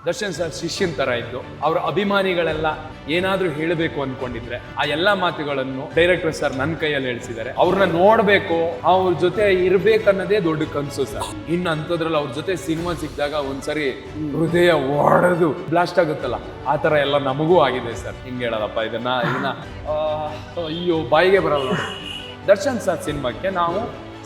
Darshan sir ಶಿಷ್ಯನ್ ತರ ಇದ್ದು ಅವರ ಅಭಿಮಾನಿಗಳೆಲ್ಲ ಏನಾದ್ರೂ ಹೇಳಬೇಕು ಅನ್ಕೊಂಡಿದ್ರೆ ಆ ಎಲ್ಲಾ ಮಾತುಗಳನ್ನು ಡೈರೆಕ್ಟರ್ ಸರ್ ನನ್ನ ಕೈಯಲ್ಲಿ ಹೇಳಿಸಿದ್ದಾರೆ. ಅವ್ರನ್ನ ನೋಡ್ಬೇಕು, ಅವ್ರ ಜೊತೆ ಇರ್ಬೇಕನ್ನೋದೇ ದೊಡ್ಡ ಕನ್ಸು ಸರ್. ಇನ್ನು ಅಂಥದ್ರಲ್ಲಿ ಅವ್ರ ಜೊತೆ ಸಿನಿಮಾ ಸಿಕ್ಕಿದಾಗ ಒಂದ್ಸರಿ ಹೃದಯ ಒಡೆದು ಬ್ಲಾಸ್ಟ್ ಆಗುತ್ತಲ್ಲ, ಆ ತರ ಎಲ್ಲ ನಮಗೂ ಆಗಿದೆ ಸರ್. ಹಿಂಗೆ ಹೇಳೋದಪ್ಪ ಇದನ್ನ ಅಯ್ಯೋ ಬಾಯಿಗೆ ಬರಲ್ಲ. ದರ್ಶನ್ ಸರ್ ಸಿನಿಮಾಕ್ಕೆ ನಾವು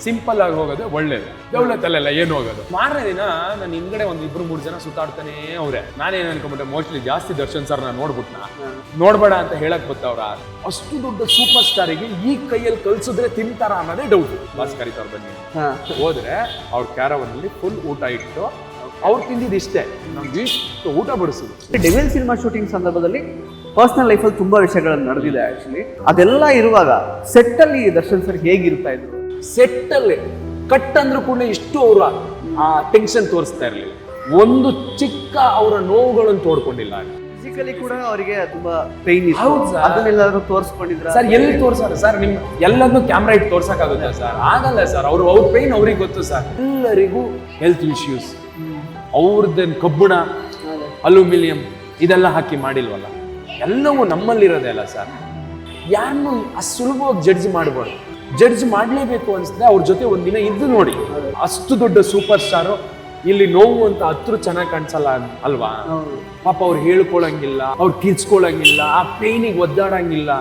ಸಿಂಪಲ್ ಆಗಿ ಹೋಗೋದು ಒಳ್ಳೇದು, ದೌಲತ್ತಲ್ಲೆಲ್ಲ ಏನು ಹೋಗೋದು. ಮಾರನೇ ದಿನ ನಾನು ಹಿಂದ್ಗಡೆ ಒಂದು 2-3 ಜನ ಸುತ್ತಾಡ್ತಾನೆ ಅವ್ರೆ. ನಾನೇನು ಅನ್ಕೊಂಬಿಟ್ಟೆ, ಮೋಸ್ಟ್ಲಿ ಜಾಸ್ತಿ ದರ್ಶನ್ ಸರ್ ನಾನು ನೋಡ್ಬೇಡ ಅಂತ ಹೇಳಕ್ ಗೊತ್ತವ್ರ. ಅಷ್ಟು ದೊಡ್ಡ ಸೂಪರ್ ಸ್ಟಾರಿಗೆ ಈ ಕೈಯಲ್ಲಿ ಕಲ್ಸಿದ್ರೆ ತಿಂತಾರ ಅನ್ನೋದೇ ಡೌಟ್. ಬಾಸ್ ಕರೀತಾರ ಬನ್ನಿ ಹೋದ್ರೆ ಅವ್ರ ಕ್ಯಾರವನ್ನಲ್ಲಿ ಫುಲ್ ಊಟ ಇಟ್ಟು ಅವ್ರು ತಿಂದಿದ್ದು ಇಷ್ಟೇ, ನಮ್ಗೆ ಇಷ್ಟು ಊಟ ಬಡಿಸೋದು. ಡೆವಿಲ್ ಸಿನಿಮಾ ಶೂಟಿಂಗ್ ಸಂದರ್ಭದಲ್ಲಿ ಪರ್ಸನಲ್ ಲೈಫಲ್ಲಿ ತುಂಬಾ ವಿಷಯಗಳು ನಡೆದಿದೆ ಆಕ್ಚುಲಿ. ಅದೆಲ್ಲ ಇರುವಾಗ ಸೆಟ್ ಅಲ್ಲಿ ದರ್ಶನ್ ಸರ್ ಹೇಗಿರ್ತಾ ಇದ್ರು? ಸೆಟ್ ಅಲ್ಲಿ ಕಟ್ ಅಂದ್ರೂ ಕೂಡ ಇಷ್ಟು ಅವರ ಆ ಟೆನ್ಷನ್ ತೋರಿಸ್ತಾ ಇರ್ಲಿಲ್ಲ. ಒಂದು ಚಿಕ್ಕ ಅವರ ನೋವುಗಳನ್ನು ತೋಡ್ಕೊಂಡಿಲ್ಲ. ಫಿಸಿಕಲಿ ಕೂಡ ಅವರಿಗೆ ತುಂಬಾ ಪೈನ್ ಇತ್ತು. ಅದನ್ನೆಲ್ಲಾದ್ರೂ ತೋರಿಸ್ಕೊಂಡಿದ್ರ ಸರ್? ಎಲ್ಲಿ ತೋರ್ಸಾರ ಸರ್? ನಿಮ್ ಎಲ್ಲದನ್ನು ಕ್ಯಾಮ್ರಾ ಇಟ್ಟು ತೋರ್ಸಕ್ಕಾಗುತ್ತೆ ಸರ್? ಆಗಲ್ಲ ಸರ್. ಅವ್ರ ಪೈನ್ ಅವ್ರಿಗೆ ಗೊತ್ತು ಸರ್. ಎಲ್ಲರಿಗೂ ಹೆಲ್ತ್ ಇಶ್ಯೂಸ್. ಅವ್ರದ್ದೇನು ಕಬ್ಬಿಣ, ಅಲ್ಯೂಮಿನಿಯಂ ಇದೆಲ್ಲ ಹಾಕಿ ಮಾಡಿಲ್ವಲ್ಲ, ಎಲ್ಲವೂ ನಮ್ಮಲ್ಲಿರೋದೇ ಅಲ್ಲ ಸರ್. ಯಾರನ್ನೂ ಅಷ್ಟು ಸುಲಭವಾಗಿ ಜಡ್ಜ್ ಮಾಡಬಾರ್ದು. ಜಡ್ಜ್ ಮಾಡಲೇಬೇಕು ಅನ್ಸುತ್ತೆ. ಅವ್ರ ಜೊತೆ ಒಂದಿನ ಇದ್ದು ನೋಡಿ. ಅಷ್ಟು ದೊಡ್ಡ ಸೂಪರ್ ಸ್ಟಾರು ಇಲ್ಲಿ ನೋವು ಅಂತ ಹತ್ರ ಚೆನ್ನಾಗಿ ಕಾಣಿಸಲ್ಲ ಅಲ್ವಾ? ಪಾಪ ಅವ್ರು ಹೇಳ್ಕೊಳಂಗಿಲ್ಲ, ಅವ್ರು ಕಿರ್ಚ್ಕೊಳಂಗಿಲ್ಲ, ಆ ಪೇನಿಗೆ ಒದ್ದಾಡಂಗಿಲ್ಲ.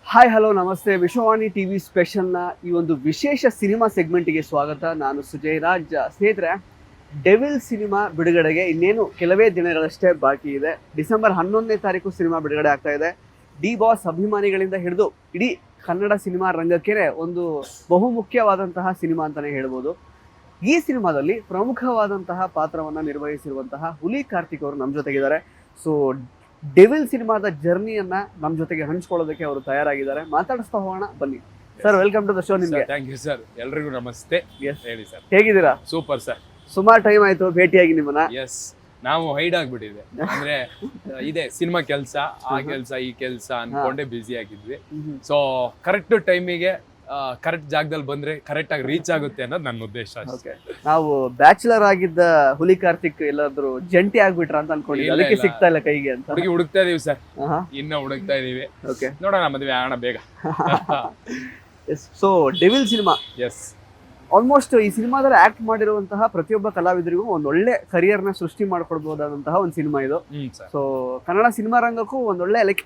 ಹಾಯ್ ಹಲೋ ನಮಸ್ತೆ. ವಿಶ್ವವಾಣಿ ಟಿವಿ ಸ್ಪೆಷಲ್ನ ಈ ಒಂದು ವಿಶೇಷ ಸಿನಿಮಾ ಸೆಗ್ಮೆಂಟಿಗೆ ಸ್ವಾಗತ. ನಾನು ಸುಜಯ್ ರಾಜ್. ಸ್ನೇಹಿತರೆ, ಡೆವಿಲ್ ಸಿನಿಮಾ ಬಿಡುಗಡೆಗೆ ಇನ್ನೇನು ಕೆಲವೇ ದಿನಗಳಷ್ಟೇ ಬಾಕಿ ಇದೆ. ಡಿಸೆಂಬರ್ 11ನೇ ತಾರೀಕು ಸಿನಿಮಾ ಬಿಡುಗಡೆ ಆಗ್ತಾ ಇದೆ. ಡಿ ಬಾಸ್ ಅಭಿಮಾನಿಗಳಿಂದ ಹಿಡಿದು ಇಡೀ ಕನ್ನಡ ಸಿನಿಮಾ ರಂಗಕ್ಕೆ ಒಂದು ಬಹುಮುಖ್ಯವಾದಂತಹ ಸಿನಿಮಾ ಅಂತಲೇ ಹೇಳ್ಬೋದು. ಈ ಸಿನಿಮಾದಲ್ಲಿ ಪ್ರಮುಖವಾದಂತಹ ಪಾತ್ರವನ್ನು ನಿರ್ವಹಿಸಿರುವಂತಹ ಹುಲಿ ಕಾರ್ತಿಕ್ ಅವರು ನಮ್ಮ ಜೊತೆಗಿದ್ದಾರೆ. ಸೊ ಡೆವಿಲ್ ಸಿನಿಮಾದ ಜರ್ನಿಯನ್ನ ನಮ್ಮ ಜೊತೆಗೆ ಹಂಚ್ಕೊಳ್ಳೋದಕ್ಕೆ ಅವರು ತಯಾರಾಗಿದ್ದಾರೆ. ಮಾತಾಡಿಸ್ತಾ ಹೋಗೋಣ ಬನ್ನಿ. Sir, welcome to the show. ನಿಮಗೆ ಥ್ಯಾಂಕ್ ಯು ಸರ್. ಎಲ್ರಿಗೂ ನಮಸ್ತೆ. ಹೇಳಿ ಸರ್, ಹೇಗಿದ್ದೀರಾ? Super sir. ಸುಮಾರು ಟೈಮ್ ಆಯ್ತು ಭೇಟಿಯಾಗಿ ನಿಮ್ಮನ್ನ. ಎಸ್, ನಾವು ಹೈಡ್ ಆಗ್ಬಿಟ್ಟಿದೆ. ಅಂದ್ರೆ ಇದೆ ಸಿನಿಮಾ ಕೆಲಸ, ಆ ಕೆಲಸ ಈ ಕೆಲಸ ಅನ್ಕೊಂಡೆ ಬ್ಯುಸಿ ಆಗಿದ್ವಿ. ಸೊ ಕರೆಕ್ಟ್ ಟೈಮಿಗೆ ಕರೆಕ್ಟ್ ಜಾಗದಲ್ಲಿ ಬಂದ್ರೆ ಕರೆಕ್ಟ್ ಆಗಿ ರೀಚ್ ಆಗುತ್ತೆ ಅನ್ನೋದು ನನ್ನ ಉದ್ದೇಶ. ನಾವು ಬ್ಯಾಚುಲರ್ ಆಗಿದ್ದ ಹುಲಿ ಕಾರ್ತಿಕ್ ಎಲ್ಲಾದ್ರೂ ಜಂಟಿ ಆಗ್ಬಿಟ್ರ ಅಂತ ಅನ್ಕೊಂಡಿದ್ವಿ. ಅದಕ್ಕೆ ಸಿಗ್ತಾ ಇಲ್ಲ ಕೈಗೆ ಅಂತ ಹುಡುಕ್ತಾ ಇದೀವಿ ಸರ್. ಇನ್ನ ಹುಡುಕ್ತಾ ಇದೀವಿ. ನೋಡೋಣ, ಮದ್ವೆ ಆಗೋಣ ಬೇಗ. So Devil cinema, yes, almost ಈ ಸಿನಿಮಾದಲ್ಲಿ ಆಕ್ಟ್ ಮಾಡಿರುವಂತಹ ಪ್ರತಿಯೊಬ್ಬ ಕಲಾವಿದರಿಗೂ ಒಂದ್ ಒಳ್ಳೆ ಕರಿಯರ್ ನ ಸೃಷ್ಟಿ ಮಾಡ್ಕೊಡ್ಬಹುದಾದಂತಹ ಒಂದು ಸಿನಿಮಾ ಇದು. ಸೊ ಕನ್ನಡ ಸಿನಿಮಾ ರಂಗಕ್ಕೂ ಒಂದೊಳ್ಳೆ ಲೈಕ್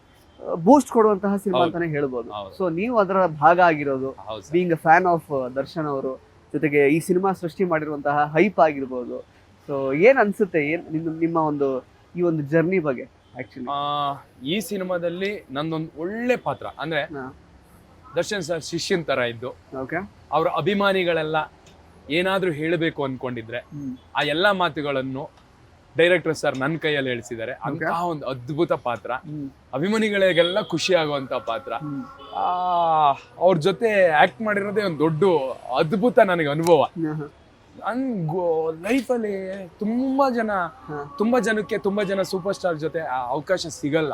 ಬೂಸ್ಟ್ ಕೊಡುವಂತಹ ಸಿನಿಮಾ ಅಂತಾನೆ ಹೇಳ್ಬೋದು. ಸೊ ನೀವು ಅದರ ಭಾಗ ಆಗಿರೋದು, being a fan of Darshan ಅವರು, ಜೊತೆಗೆ ಈ ಸಿನಿಮಾ ಸೃಷ್ಟಿ ಮಾಡಿರುವಂತಹ ಹೈಪ್ ಆಗಿರ್ಬೋದು. ಸೊ ಏನ್ ಅನ್ಸುತ್ತೆ, ಏನ್ ನಿಮ್ಮ ಒಂದು ಈ ಒಂದು ಜರ್ನಿ ಬಗ್ಗೆ? ಆಕ್ಚುಲಿ ಈ ಸಿನಿಮಾದಲ್ಲಿ ನಂದೊಂದು ಒಳ್ಳೆ ಪಾತ್ರ ಅಂದ್ರೆ ದರ್ಶನ್ ಸರ್ ಶಿಷ್ಯನ್ ತರ ಇದ್ದು ಅವರ ಅಭಿಮಾನಿಗಳೆಲ್ಲ ಏನಾದ್ರೂ ಹೇಳಬೇಕು ಅನ್ಕೊಂಡಿದ್ರೆ ಆ ಎಲ್ಲಾ ಮಾತುಗಳನ್ನು ಡೈರೆಕ್ಟರ್ ಸರ್ ನನ್ನ ಕೈಯಲ್ಲಿ ಹೇಳಿಸಿದ್ದಾರೆ. ಅಂತಹ ಒಂದು ಅದ್ಭುತ ಪಾತ್ರ, ಅಭಿಮಾನಿಗಳಿಗೆಲ್ಲ ಖುಷಿ ಆಗುವಂತ ಪಾತ್ರ. ಅವ್ರ ಜೊತೆ ಆಕ್ಟ್ ಮಾಡಿರೋದೇ ಒಂದು ದೊಡ್ಡ ಅದ್ಭುತ ನನಗೆ ಅನುಭವ. ಲೈಫಲ್ಲಿ ತುಂಬಾ ಜನಕ್ಕೆ ತುಂಬಾ ಜನ ಸೂಪರ್ ಸ್ಟಾರ್ ಜೊತೆ ಆ ಅವಕಾಶ ಸಿಗಲ್ಲ.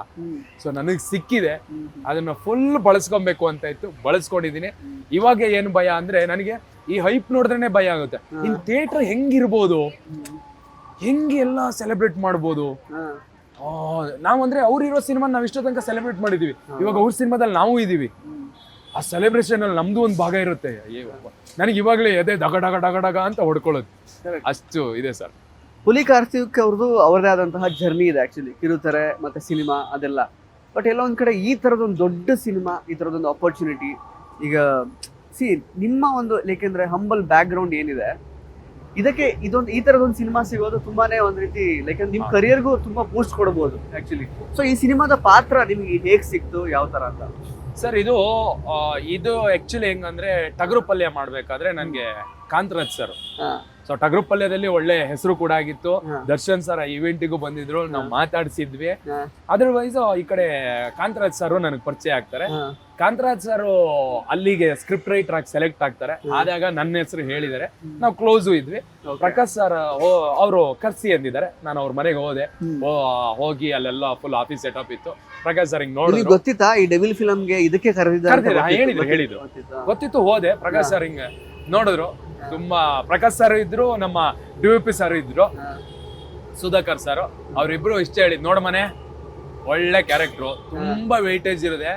ಸೊ ನನಗೆ ಸಿಕ್ಕಿದೆ, ಅದನ್ನ ಫುಲ್ ಬಳಸ್ಕೊಬೇಕು ಅಂತ ಇತ್ತು, ಬಳಸ್ಕೊಂಡಿದೀನಿ. ಇವಾಗ ಏನು ಭಯ ಅಂದ್ರೆ, ನನಗೆ ಈ ಹೈಪ್ ನೋಡಿದ್ರೇನೆ ಭಯ ಆಗುತ್ತೆ. ಇನ್ ಥಿಯೇಟರ್ ಹೆಂಗಿರ್ಬೋದು, ಹೆಂಗೆ ಎಲ್ಲ ಸೆಲೆಬ್ರೇಟ್ ಮಾಡ್ಬೋದು. ನಾವು ಅಂದ್ರೆ ಅವ್ರಿರೋ ಸಿನಿಮಾ ನಾವ್ ಇಷ್ಟೋ ತನಕ ಸೆಲೆಬ್ರೇಟ್ ಮಾಡಿದೀವಿ. ಇವಾಗ ಅವ್ರ ಸಿನಿಮಾದಲ್ಲಿ ನಾವು ಇದೀವಿ. ಆ ಸೆಲೆಬ್ರೇಷನ್ ಅಲ್ಲಿ ನಮ್ದು ಒಂದು ಭಾಗ ಇರುತ್ತೆ. ನನಗೆ ಇವಾಗಲೇ ಎದೆ ಡಗ ಡಗ ಡಗ ಡಗ ಅಂತ ಹೊಡ್ಕೊಳ್ಳೋದು, ಅಷ್ಟು ಇದೆ ಸರ್. ಹುಲಿ ಕಾರ್ತಿಕ್ ಅವ್ರದ್ದು ಅವರದೇ ಆದಂತಹ ಜರ್ನಿ ಇದೆ ಆಕ್ಚುಲಿ, ಕಿರುತೆರೆ ಮತ್ತೆ ಸಿನಿಮಾ ಅದೆಲ್ಲ. ಬಟ್ ಎಲ್ಲ ಒಂದ್ ಕಡೆ ಈ ತರದೊಂದು ದೊಡ್ಡ ಸಿನಿಮಾ, ಈ ತರದೊಂದು ಅಪರ್ಚುನಿಟಿ, ಈಗ ನಿಮ್ಮ ಒಂದು ಏಕೆಂದ್ರೆ ಹಂಬಲ್ ಬ್ಯಾಕ್ ಗ್ರೌಂಡ್ ಏನಿದೆ, ಇದಕ್ಕೆ ಇದೊಂದು ಈ ತರದೊಂದು ಸಿನಿಮಾ ಸಿಗೋದು ತುಂಬಾನೇ ಒಂದ್ ರೀತಿ ಲೈಕ್ ನಿಮ್ ಕರಿಯರ್ಗೂ ತುಂಬಾ ಬೂಸ್ಟ್ ಕೊಡಬಹುದು ಆಕ್ಚುಲಿ. ಸೊ ಈ ಸಿನಿಮಾದ ಪಾತ್ರ ನಿಮ್ಗೆ ಹೇಗ್ ಸಿಕ್ತು, ಯಾವ ತರ ಅಂತ? ಸರ್, ಇದು ಆಕ್ಚುಲಿ ಹೆಂಗಂದ್ರೆ, ಟಗರು ಪಲ್ಯ ಮಾಡ್ಬೇಕಾದ್ರೆ ನನ್ಗೆ ಕಾಂತರಾಜ್ ಸರ್, ಸೊ ಟಗರು ಪಲ್ಯದಲ್ಲಿ ಒಳ್ಳೆ ಹೆಸರು ಕೂಡ ಆಗಿತ್ತು. ದರ್ಶನ್ ಸರ್ ಇವೆಂಟಿಗೂ ಬಂದಿದ್ರು, ನಾವು ಮಾತಾಡ್ಸಿದ್ವಿ. ಅದರ್ವೈಸ್ ಈ ಕಡೆ ಕಾಂತರಾಜ್ ಸರ್ ನನಗೆ ಪರಿಚಯ ಆಗ್ತಾರೆ. ಕಾಂತರಾಜ್ ಸರ್ ಅಲ್ಲಿಗೆ ಸ್ಕ್ರಿಪ್ಟ್ ರೈಟರ್ ಆಗಿ ಸೆಲೆಕ್ಟ್ ಆಗ್ತಾರೆ. ಆದಾಗ ನನ್ನ ಹೆಸರು ಹೇಳಿದ್ದಾರೆ, ನಾವು ಕ್ಲೋಸು ಇದ್ವಿ. ಪ್ರಕಾಶ್ ಸರ್ ಅವರು ಕರ್ಸಿ ಅಂದಿದ್ದಾರೆ. ನಾನು ಅವ್ರ ಮನೆಗೆ ಹೋಗಿ ಅಲ್ಲೆಲ್ಲ ಫುಲ್ ಆಫೀಸ್ ಸೆಟಪ್ ಇತ್ತು. ಪ್ರಕಾಶ್ ಸರ್ ಹಿಂಗ್ ನೋಡಿ ಗೊತ್ತಿತ್ತಾ ಈ ಡೆವಿಲ್ ಫಿಲಮ್ಗೆ ಇದಕ್ಕೆ ಹೇಳಿದ್ರು ಗೊತ್ತಿತ್ತು. ಹೋದೆ, ಪ್ರಕಾಶ್ ಸರ್ ಹಿಂಗ್ ನೋಡಿದ್ರು, ತುಂಬಾ ಪ್ರಕಾಶ್ ಸರ್ ಇದ್ರು, ನಮ್ಮ DOP ಸರ್ ಇದ್ರು, ಸುಧಾಕರ್ ಸರ್. ಅವ್ರಿಬ್ರು ಇಷ್ಟೇ ಹೇಳಿದ್, ನೋಡ್ ಮನೆ ಒಳ್ಳೆ ಕ್ಯಾರೆಕ್ಟ್ರು, ತುಂಬಾ ವೆಯ್ಟೇಜ್ ಇರುತ್ತೆ,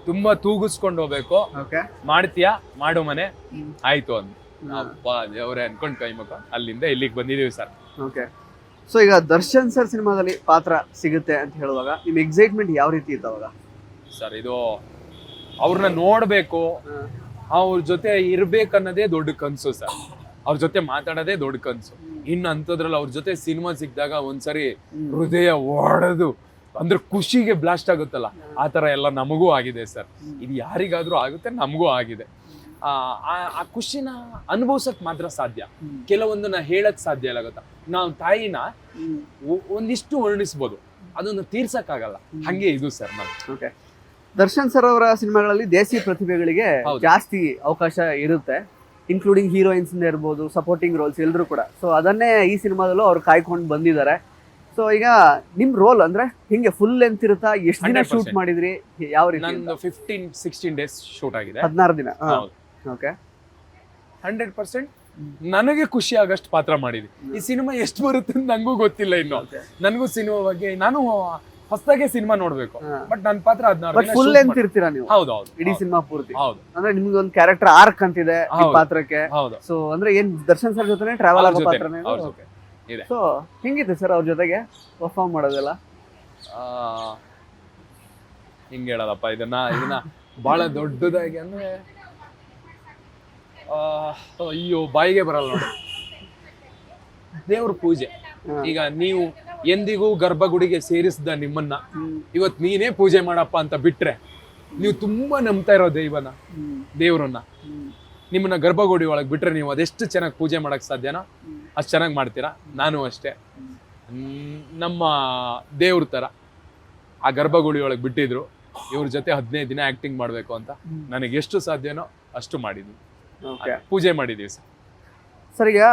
ತುಂಬಾ ತೂಗಿಸ್ಕೊಂಡು ಹೋಗ್ಬೇಕು, ಮಾಡ್ತೀಯಾ ಮಾಡು ಮನೆ ಆಯ್ತು ಅಂದ್. ಅಪ್ಪ ದೇವ್ರೆ ಅನ್ಕೊಂಡ್ ಕೈ ಮುಖ ಅಲ್ಲಿಂದ ಇಲ್ಲಿಗೆ ಬಂದಿದೀವಿ ಸರ್. ಓಕೆ, ಸೊ ಈಗ ದರ್ಶನ್ ಸರ್ ಸಿನಿಮಾದಲ್ಲಿ ಪಾತ್ರ ಸಿಗುತ್ತೆ ಅಂತ ಹೇಳುವಾಗ ನಿಮ್ ಎಕ್ಸೈಟ್ಮೆಂಟ್ ಯಾವ ರೀತಿ ಇತ್ತು ಅವಾಗ? ಸರ್ ಇದು ಅವ್ರನ್ನ ನೋಡ್ಬೇಕು, ಅವ್ರ ಜೊತೆ ಇರ್ಬೇಕನ್ನೋದೇ ದೊಡ್ಡ ಕನ್ಸು ಸರ್. ಅವ್ರ ಜೊತೆ ಮಾತಾಡೋದೇ ದೊಡ್ಡ ಕನ್ಸು. ಇನ್ನು ಅಂಥದ್ರಲ್ಲಿ ಅವ್ರ ಜೊತೆ ಸಿನಿಮಾ ಸಿಕ್ಕಿದಾಗ ಒಂದ್ಸರಿ ಹೃದಯ ಓಡೋದು ಅಂದ್ರೆ ಖುಷಿಗೆ ಬ್ಲಾಸ್ಟ್ ಆಗುತ್ತಲ್ಲ, ಆ ತರ ಎಲ್ಲ ನಮಗೂ ಆಗಿದೆ ಸರ್. ಇದು ಯಾರಿಗಾದ್ರೂ ಆಗುತ್ತೆ, ನಮಗೂ ಆಗಿದೆ. ಆ ಖುಷಿನ ಅನುಭವಿಸಕ್ ಮಾತ್ರ ಸಾಧ್ಯ, ಕೆಲವೊಂದನ್ನ ಹೇಳಕ್ ಸಾಧ್ಯ ಇಲ್ಲ ಗೊತ್ತಾ. ನಾವು ತಾಯಿನ ಒಂದಿಷ್ಟು ವರ್ಣಿಸ್ಬೋದು, ಅದನ್ನು ತೀರ್ಸಕ್ಕಾಗಲ್ಲ. ಹಂಗೆ ಇದು ಸರ್ ನಾನು. ಓಕೆ, ದರ್ಶನ್ ಸರ್ ಅವರ ಸಿನಿಮಾಗಳಲ್ಲಿ ದೇಸಿ ಪ್ರತಿಭೆಗಳಿಗೆ ಜಾಸ್ತಿ ಅವಕಾಶ ಇರುತ್ತೆ, ಇನ್ಕ್ಲೂಡಿಂಗ್ ಹೀರೋಯಿನ್ಸ್ ಇರ್ಬೋದು, ಸಪೋರ್ಟಿಂಗ್ ರೋಲ್ಸ್ ಎಲ್ಲರೂ ಕೂಡ. ಸೊ ಅದನ್ನೇ ಈ ಸಿನಿಮಾದಲ್ಲೂ ಅವ್ರು ಕಾಯ್ಕೊಂಡು ಬಂದಿದ್ದಾರೆ. ಸೊ ಈಗ ನಿಮ್ ರೋಲ್ ಅಂದ್ರೆ ಹಿಂಗೆ ಫುಲ್ ಲೆಂತ್ ಇರುತ್ತಾ? ಎಷ್ಟು ದಿನ ಶೂಟ್ ಮಾಡಿದ್ರಿ? ಯಾವ ರೀತಿ? ನಂದು 15-16 ಡೇಸ್ ಶೂಟ್ ಆಗಿದೆ. 16 ದಿನ. ಓಕೆ, 100% ನನಗೆ ಖುಷಿ ಆಗಷ್ಟು ಪಾತ್ರ ಮಾಡಿದ್ವಿ. ಈ ಸಿನಿಮಾ ಎಷ್ಟು ಬರುತ್ತೆ ಅಂತ ನಂಗೂ ಗೊತ್ತಿಲ್ಲ ಇನ್ನು. ನನಗೂ ಸಿನಿಮಾ ಬಗ್ಗೆ, ನಾನು ಹೊಸದಾಗೆ ಸಿನಿಮಾ ನೋಡ್ಬೇಕು, ಬಟ್ ನನ್ನ ಪಾತ್ರ 16 ದಿನ ಫುಲ್ ಲೆಂತ್ ಇರ್ತೀರಾ ನೀವು? ಹೌದು, ಇಡೀ ಸಿನಿಮಾ ಪೂರ್ತಿ. ಹೌದು, ಅಂದ್ರೆ ನಿಮ್ಗೆ ಒಂದು ಕ್ಯಾರೆಕ್ಟರ್ ಆರ್ಕ್ ಅಂತಿದೆ ಈ ಪಾತ್ರಕ್ಕೆ. ಹೌದು. ಸೊ ಅಂದ್ರೆ ಏನ್ ದರ್ಶನ್ ಸರ್ ಜೊತೆನೆ ಟ್ರಾವೆಲ್ ಆಗೋ ಪಾತ್ರನೇ ಇದೆ. ಸೊ ಹೆಂಗಿತ್ತು ಸರ್ ಅವ್ರ ಜೊತೆಗೆ ಪರ್ಫಾರ್ಮ್ ಮಾಡೋದೆಲ್ಲ? ಹಿಂಗ್ ಹೇಳೋದಪ್ಪ ಇದನ್ನ ಬಹಳ ದೊಡ್ಡದಾಗಿ ಅಂದ್ರೆ ಅಯ್ಯೋ ಬಾಯಿಗೆ ಬರಲ್ಲ ನೋಡಿ. ದೇವ್ರ ಪೂಜೆ. ಈಗ ನೀವು ಎಂದಿಗೂ ಗರ್ಭಗುಡಿಗೆ ಸೇರಿಸಿದ ನಿಮ್ಮನ್ನ ಇವತ್ ನೀನೇ ಪೂಜೆ ಮಾಡಪ್ಪ ಅಂತ ಬಿಟ್ರೆ, ನೀವು ತುಂಬಾ ನಂಬ್ತಾ ಇರೋ ದೇವ್ರನ್ನ, ನಿಮ್ಮನ್ನ ಗರ್ಭಗುಡಿ ಒಳಗೆ ಬಿಟ್ರೆ ನೀವು ಅದೆಷ್ಟು ಚೆನ್ನಾಗಿ ಪೂಜೆ ಮಾಡಕ್ ಸಾಧ್ಯನೋ ಅಷ್ಟು ಚೆನ್ನಾಗಿ ಮಾಡ್ತೀರಾ. ನಾನು ಅಷ್ಟೇ, ನಮ್ಮ ದೇವ್ರ ತರ ಆ ಗರ್ಭಗುಡಿ ಒಳಗೆ ಬಿಟ್ಟಿದ್ರು. ಇವ್ರ ಜೊತೆ 15 ದಿನ ಆಕ್ಟಿಂಗ್ ಮಾಡ್ಬೇಕು ಅಂತ ನನಗೆ ಎಷ್ಟು ಸಾಧ್ಯನೋ ಅಷ್ಟು ಮಾಡಿದ್ವಿ, ಪೂಜೆ ಮಾಡಿದೀವಿ ಸರ್. ಸರ್ ಈಗ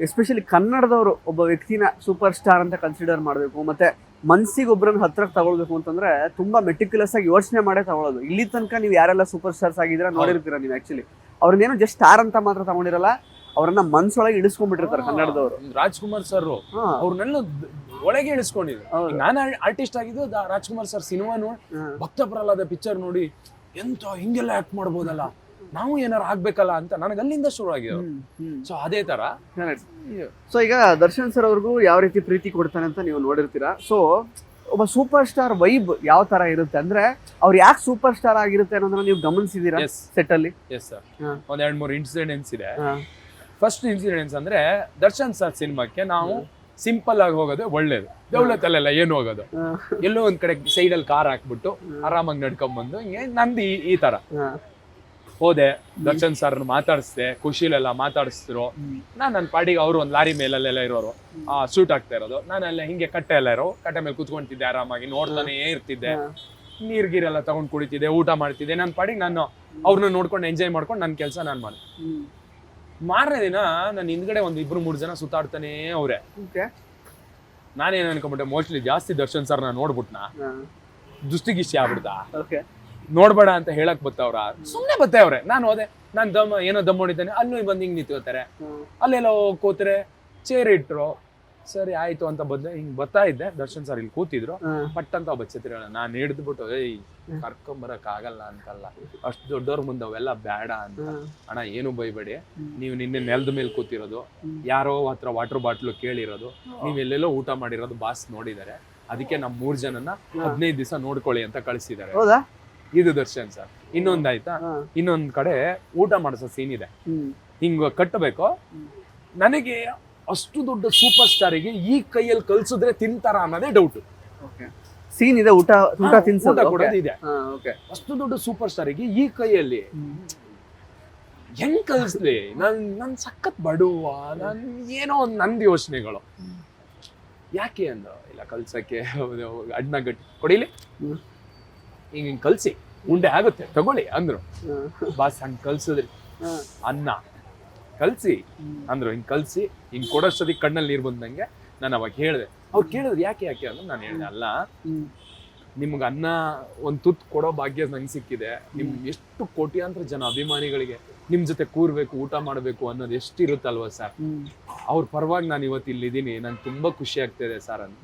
ಎಸ್ಪೆಷಲಿ ಕನ್ನಡದವರು ಒಬ್ಬ ವ್ಯಕ್ತಿನ ಸೂಪರ್ ಸ್ಟಾರ್ ಅಂತ ಕನ್ಸಿಡರ್ ಮಾಡಬೇಕು, ಮತ್ತೆ ಮನ್ಸಿಗೆ ಒಬ್ಬರನ್ನ ಹತ್ರಕ್ಕೆ ತಗೊಳ್ಬೇಕು ಅಂತಂದ್ರೆ ತುಂಬಾ ಮೆಟಿಕ್ಯುಲಸ್ ಆಗಿ ಯೋಚನೆ ಮಾಡೇ ತಗೊಳ್ಳೋದು. ಇಲ್ಲಿ ತನಕ ನೀವು ಯಾರೆಲ್ಲ ಸೂಪರ್ ಸ್ಟಾರ್ಸ್ ಆಗಿದ್ದೀರಾ ನೋಡಿರ್ತೀರಾ ನೀವು. ಆಕ್ಚುಲಿ ಅವ್ರನ್ನೇನು ಜಸ್ಟ್ ಸ್ಟಾರ್ ಅಂತ ಮಾತ್ರ ತಗೊಂಡಿರಲ್ಲ, ಅವ್ರನ್ನ ಮನ್ಸೊಳಗೆ ಇಳಿಸ್ಕೊಂಡ್ಬಿಟ್ಟಿರ್ತಾರೆ ಕನ್ನಡದವರು. ರಾಜ್ಕುಮಾರ್ ಸರ್ ಅವ್ರನ್ನೆಲ್ಲ ಒಳಗೆ ಇಳಿಸ್ಕೊಂಡಿದ್ರು. ನಾನು ಆರ್ಟಿಸ್ಟ್ ಆಗಿದ್ದು ರಾಜ್ಕುಮಾರ್ ಸರ್ ಸಿನಿಮಾ ನೋಡಿ, ಭಕ್ತ ಪ್ರಹ್ಲಾದ ಪಿಕ್ಚರ್ ನೋಡಿ ಎಂತ ಹಿಂಗೆಲ್ಲ ಆಕ್ಟ್ ಮಾಡ್ಬೋದಲ್ಲ, ನಾವು ಏನಾರು ಆಗ್ಬೇಕಲ್ಲ ಅಂತ ನನಗೆ ಅಲ್ಲಿಂದ ಶುರು ಆಗಿದ್ದು. ಸೊ ಅದೇ ತರ. ಸೊ ಈಗ ದರ್ಶನ್ ಸರ್ ಅವ್ರಿಗೂ ಯಾವ ರೀತಿ ಪ್ರೀತಿ ಕೊಡ್ತಾನೆ ಅಂತ ನೀವು ನೋಡಿರ್ತೀರಾ. ಸೊ ಒಬ್ಬ ಸೂಪರ್ ಸ್ಟಾರ್ ವೈಬ್ ಯಾವ ತರ ಇರುತ್ತೆ ಅಂದ್ರೆ, ಅವ್ರು ಯಾಕೆ ಸೂಪರ್ ಸ್ಟಾರ್ ಆಗಿರುತ್ತೆ ಅನ್ನೋದನ್ನ ನೀವು ಗಮನಿಸಿದೀರಾ ಸೆಟ್ ಅಲ್ಲಿ? ಎಸ್ ಸರ್, ಒಂದ್ 2-3 ಇನ್ಸಿಡೆಂಟ್ಸ್ ಇದೆ. ಫಸ್ಟ್ ಇನ್ಸಿಡೆಂಟ್ಸ್ ಅಂದ್ರೆ, ದರ್ಶನ್ ಸರ್ ಸಿನಿಮಾಕ್ಕೆ ನಾವು ಸಿಂಪಲ್ ಆಗಿ ಹೋಗೋದು ಒಳ್ಳೇದು. ದೌಲತ್ತಲ್ಲೆಲ್ಲ ಏನು ಹೋಗೋದು, ಎಲ್ಲೋ ಒಂದ್ ಕಡೆ ಸೈಡ್ ಅಲ್ಲಿ ಕಾರ್ ಹಾಕ್ಬಿಟ್ಟು ಆರಾಮಾಗಿ ನಡ್ಕೊಂಡ್ ಬಂದು ಹಿಂಗೆ ನಂದು ಈ ತರ ಹೋದೆ. ದರ್ಶನ್ ಸರ್ ಮಾತಾಡಿಸ್ದೆ, ಖುಷಿಲೆಲ್ಲ ಮಾತಾಡಿಸಿದ್ರು. ನನ್ನ ಪಾಡಿಗೆ ಅವರು ಒಂದ್ ಲಾರಿ ಮೇಲೆಲ್ಲ ಇರೋರು, ಶೂಟ್ ಆಗ್ತಾ ಇರೋದು. ನಾನೆಲ್ಲ ಹಿಂಗೆ ಕಟ್ಟೆ ಎಲ್ಲ ಇರೋ, ಕಟ್ಟೆ ಮೇಲೆ ಕುತ್ಕೊಂತಿದ್ದೆ, ಆರಾಮಾಗಿ ನೋಡ್ತಾನೆ ಇರ್ತಿದ್ದೆ. ನೀರ್ ಗೀರೆಲ್ಲ ತಗೊಂಡ್ ಕುಡಿತಿದ್ದೆ, ಊಟ ಮಾಡ್ತಿದ್ದೆ. ನನ್ನ ಪಾಡಿಗೆ ನಾನು ಅವ್ರನ್ನ ನೋಡ್ಕೊಂಡು ಎಂಜಾಯ್ ಮಾಡ್ಕೊಂಡು ನನ್ನ ಕೆಲಸ ನಾನು ಮಾಡಿದೆ. ಮಾರನೇ ದಿನ ನನ್ನ ಹಿಂದ್ಗಡೆ 1-2-3 ಜನ ಸುತ್ತಾಡ್ತಾನೆ ಅವ್ರೆ. ನಾನೇನ್ ಅನ್ಕೊಂಡ್ಬಿಟ್ಟೆ, ಮೋಸ್ಟ್ಲಿ ಜಾಸ್ತಿ ದರ್ಶನ್ ಸರ್ ನ ನೋಡ್ಬಿಟ್ನ ದುಸ್ತಿಗಿಷ್ಟಿ ಆಗ್ಬಿಡ್ತಾ, ನೋಡ್ಬೇಡ ಅಂತ ಹೇಳಕ್ ಬತ್ತವ್ರ, ಸುಮ್ನೆ ಬತ್ತವ್ರೆ. ನಾನು ಹೋದೆ, ನಾನ್ ಏನೋ ದಮ್ ಹೊಡಿತಾನೆ, ಅಲ್ಲೂ ಬಂದು ಹಿಂಗ್ ನಿಂತ್ಕೋತಾರೆ, ಅಲ್ಲೆಲ್ಲ ಕೂತ್ರೆ ಚೇರ್ ಇಟ್ರು. ಸರಿ ಆಯ್ತು ಅಂತ ಬಂದೆ, ಹಿಂಗ್ ಬರ್ತಾ ಇದ್ದೆ. ದರ್ಶನ್ ಸರ್ ಇಲ್ಲಿ ಕೂತಿದ್ರು, ಪಟ್ ಅಂತ ಬಚ್ಚತಿರ. ನಾನ್ ಹಿಡಿದ್ಬಿಟ್ಟು, ಏಯ್ ಕರ್ಕೊಂಬರಕ್ ಆಗಲ್ಲ ಅಂತಲ್ಲ, ಅಷ್ಟು ದೊಡ್ಡವ್ರ ಮುಂದೆ ಅವೆಲ್ಲ ಬೇಡ ಅಂತ. ಅಣ್ಣ ಏನು ಬೈಬೇಡಿ, ನೀವು ನಿನ್ನೆ ನೆಲದ ಮೇಲೆ ಕೂತಿರೋದು, ಯಾರೋ ಹತ್ರ ವಾಟರ್ ಬಾಟ್ಲು ಕೇಳಿರೋದು, ನೀವ್ ಎಲ್ಲೆಲ್ಲೋ ಊಟ ಮಾಡಿರೋದು ಬಾಸ್ ನೋಡಿದಾರೆ, ಅದಕ್ಕೆ ನಮ್ 3 ಜನನ 15 ದಿವಸ ನೋಡ್ಕೊಳ್ಳಿ ಅಂತ ಕಳಿಸಿದ್ದಾರೆ. ಇದು ದರ್ಶನ್ ಸರ್. ಇನ್ನೊಂದಾಯ್ತಾ, ಇನ್ನೊಂದ್ ಕಡೆ ಊಟ ಮಾಡಿಸೋ ಸೀನ್ ಇದೆ, ಹಿಂಗ ಕಟ್ಟಬೇಕು. ನನಗೆ ಅಷ್ಟು ದೊಡ್ಡ ಸೂಪರ್ ಸ್ಟಾರಿಗೆ ಈ ಕೈಯಲ್ಲಿ ಕಲ್ಸಿದ್ರೆ ತಿಂತಾರ ಅನ್ನೋದೇ ಡೌಟ್. ಸೀನ್ ಇದೆ, ಊಟ ಕೊಡೋದು ಇದೆ. ಅಷ್ಟು ದೊಡ್ಡ ಸೂಪರ್ ಸ್ಟಾರಿಗೆ ಈ ಕೈಯಲ್ಲಿ ಹೆಂಗ್ ಕಲ್ಸ್ಲಿ? ನನ್ ಸಖತ್ ಬಡುವ, ನನ್ ಏನೋ ಒಂದ್ ನಂದು ಯೋಚನೆಗಳು. ಯಾಕೆ ಅಂದ್ರು, ಇಲ್ಲ ಕಲ್ಸಕ್ಕೆ ಅಡ್ನ ಗಟ್ಟಿ ಕೊಡಿಲಿ, ಹಿಂಗ್ ಕಲ್ಸಿ ಉಂಡೆ ಆಗುತ್ತೆ ತಗೊಳ್ಳಿ ಅಂದ್ರು. ಬಾಸ್ ಹಂಗ್ ಕಲ್ಸಿದ್ರಿ, ಅನ್ನ ಕಲ್ಸಿ ಅಂದ್ರು. ಹಿಂಗ್ ಕಲ್ಸಿ ಹಿಂಗ್ ಕೊಡೋಷ್ಟೊತ್ತಿಗೆ ಕಣ್ಣಲ್ಲಿ ನೀರ್ ಬಂದಂಗೆ ನಾನು ಅವಾಗ ಹೇಳ್ದೆ. ಅವ್ರು ಕೇಳಿದ್ರು ಯಾಕೆ ಅಂದ್ರೆ ನಾನು ಹೇಳ್ದೆ, ಅಲ್ಲ ನಿಮ್ಗೆ ಅನ್ನ ಒಂದ್ ತುತ್ತು ಕೊಡೋ ಭಾಗ್ಯ ನಂಗೆ ಸಿಕ್ಕಿದೆ. ನಿಮ್ ಎಷ್ಟು ಕೋಟ್ಯಾಂತರ ಜನ ಅಭಿಮಾನಿಗಳಿಗೆ ನಿಮ್ ಜೊತೆ ಕೂರ್ಬೇಕು, ಊಟ ಮಾಡ್ಬೇಕು ಅನ್ನೋದು ಎಷ್ಟಿರುತ್ತಲ್ವಾ ಸರ್. ಅವ್ರ ಪರವಾಗಿ ನಾನು ಇವತ್ತು ಇಲ್ಲಿದ್ದೀನಿ, ನಂಗೆ ತುಂಬಾ ಖುಷಿ ಆಗ್ತಿದೆ ಸರ್ ಅಂತ.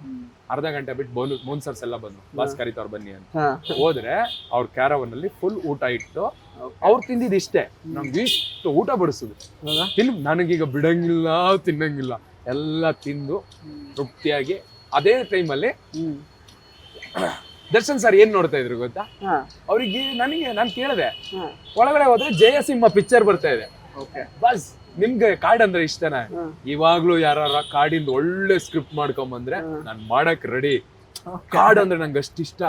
ಅರ್ಧ ಗಂಟೆ ಬಿಟ್ಟು ಮೋಹನ್ ಸರ್ಸ್ ಎಲ್ಲ ಬಂದು ಬಾಸ್ ಕರೀತವ್ರು ಬನ್ನಿ ಅಂತ ಹೋದ್ರೆ ಅವ್ರ ಕ್ಯಾರವನ್ ಅಲ್ಲಿ ಫುಲ್ ಊಟ ಇಟ್ಟು ಅವ್ರು ತಿಂದಿದ್ ಇಷ್ಟೇ, ನಮ್ಗೆ ಇಷ್ಟು ಊಟ ಬಡಿಸುದು. ನನಗೀಗ ಬಿಡಂಗಿಲ್ಲ, ತಿನ್ನಂಗಿಲ್ಲ, ಎಲ್ಲ ತಿಂದು ತೃಪ್ತಿಯಾಗಿ. ಅದೇ ಟೈಮಲ್ಲಿ ದರ್ಶನ್ ಸರ್ ಏನ್ ನೋಡ್ತಾ ಇದ್ರು ಗೊತ್ತಾ, ಅವ್ರಿಗೆ ನಾನು ಕೇಳಿದೆ, ಒಳಗಡೆ ಹೋದ್ರೆ ಜಯಸಿಂಹ ಪಿಕ್ಚರ್ ಬರ್ತಾ ಇದೆ, ಬಸ್ ನಿಮ್ಗೆ ಕಾರ್ಡ್ ಅಂದ್ರೆ ಇಷ್ಟನಾ? ಇವಾಗ್ಲೂ ಯಾರ ಕಾಡಿಂದ ಒಳ್ಳೆ ಸ್ಕ್ರಿಪ್ಟ್ ಮಾಡ್ಕೊಂಬಂದ್ರೆ ನಾನ್ ಮಾಡಕ್ ರೆಡಿ. ಕಾಡ್ ಅಂದ್ರೆ ನಂಗೆ ಅಷ್ಟಿಷ್ಟ.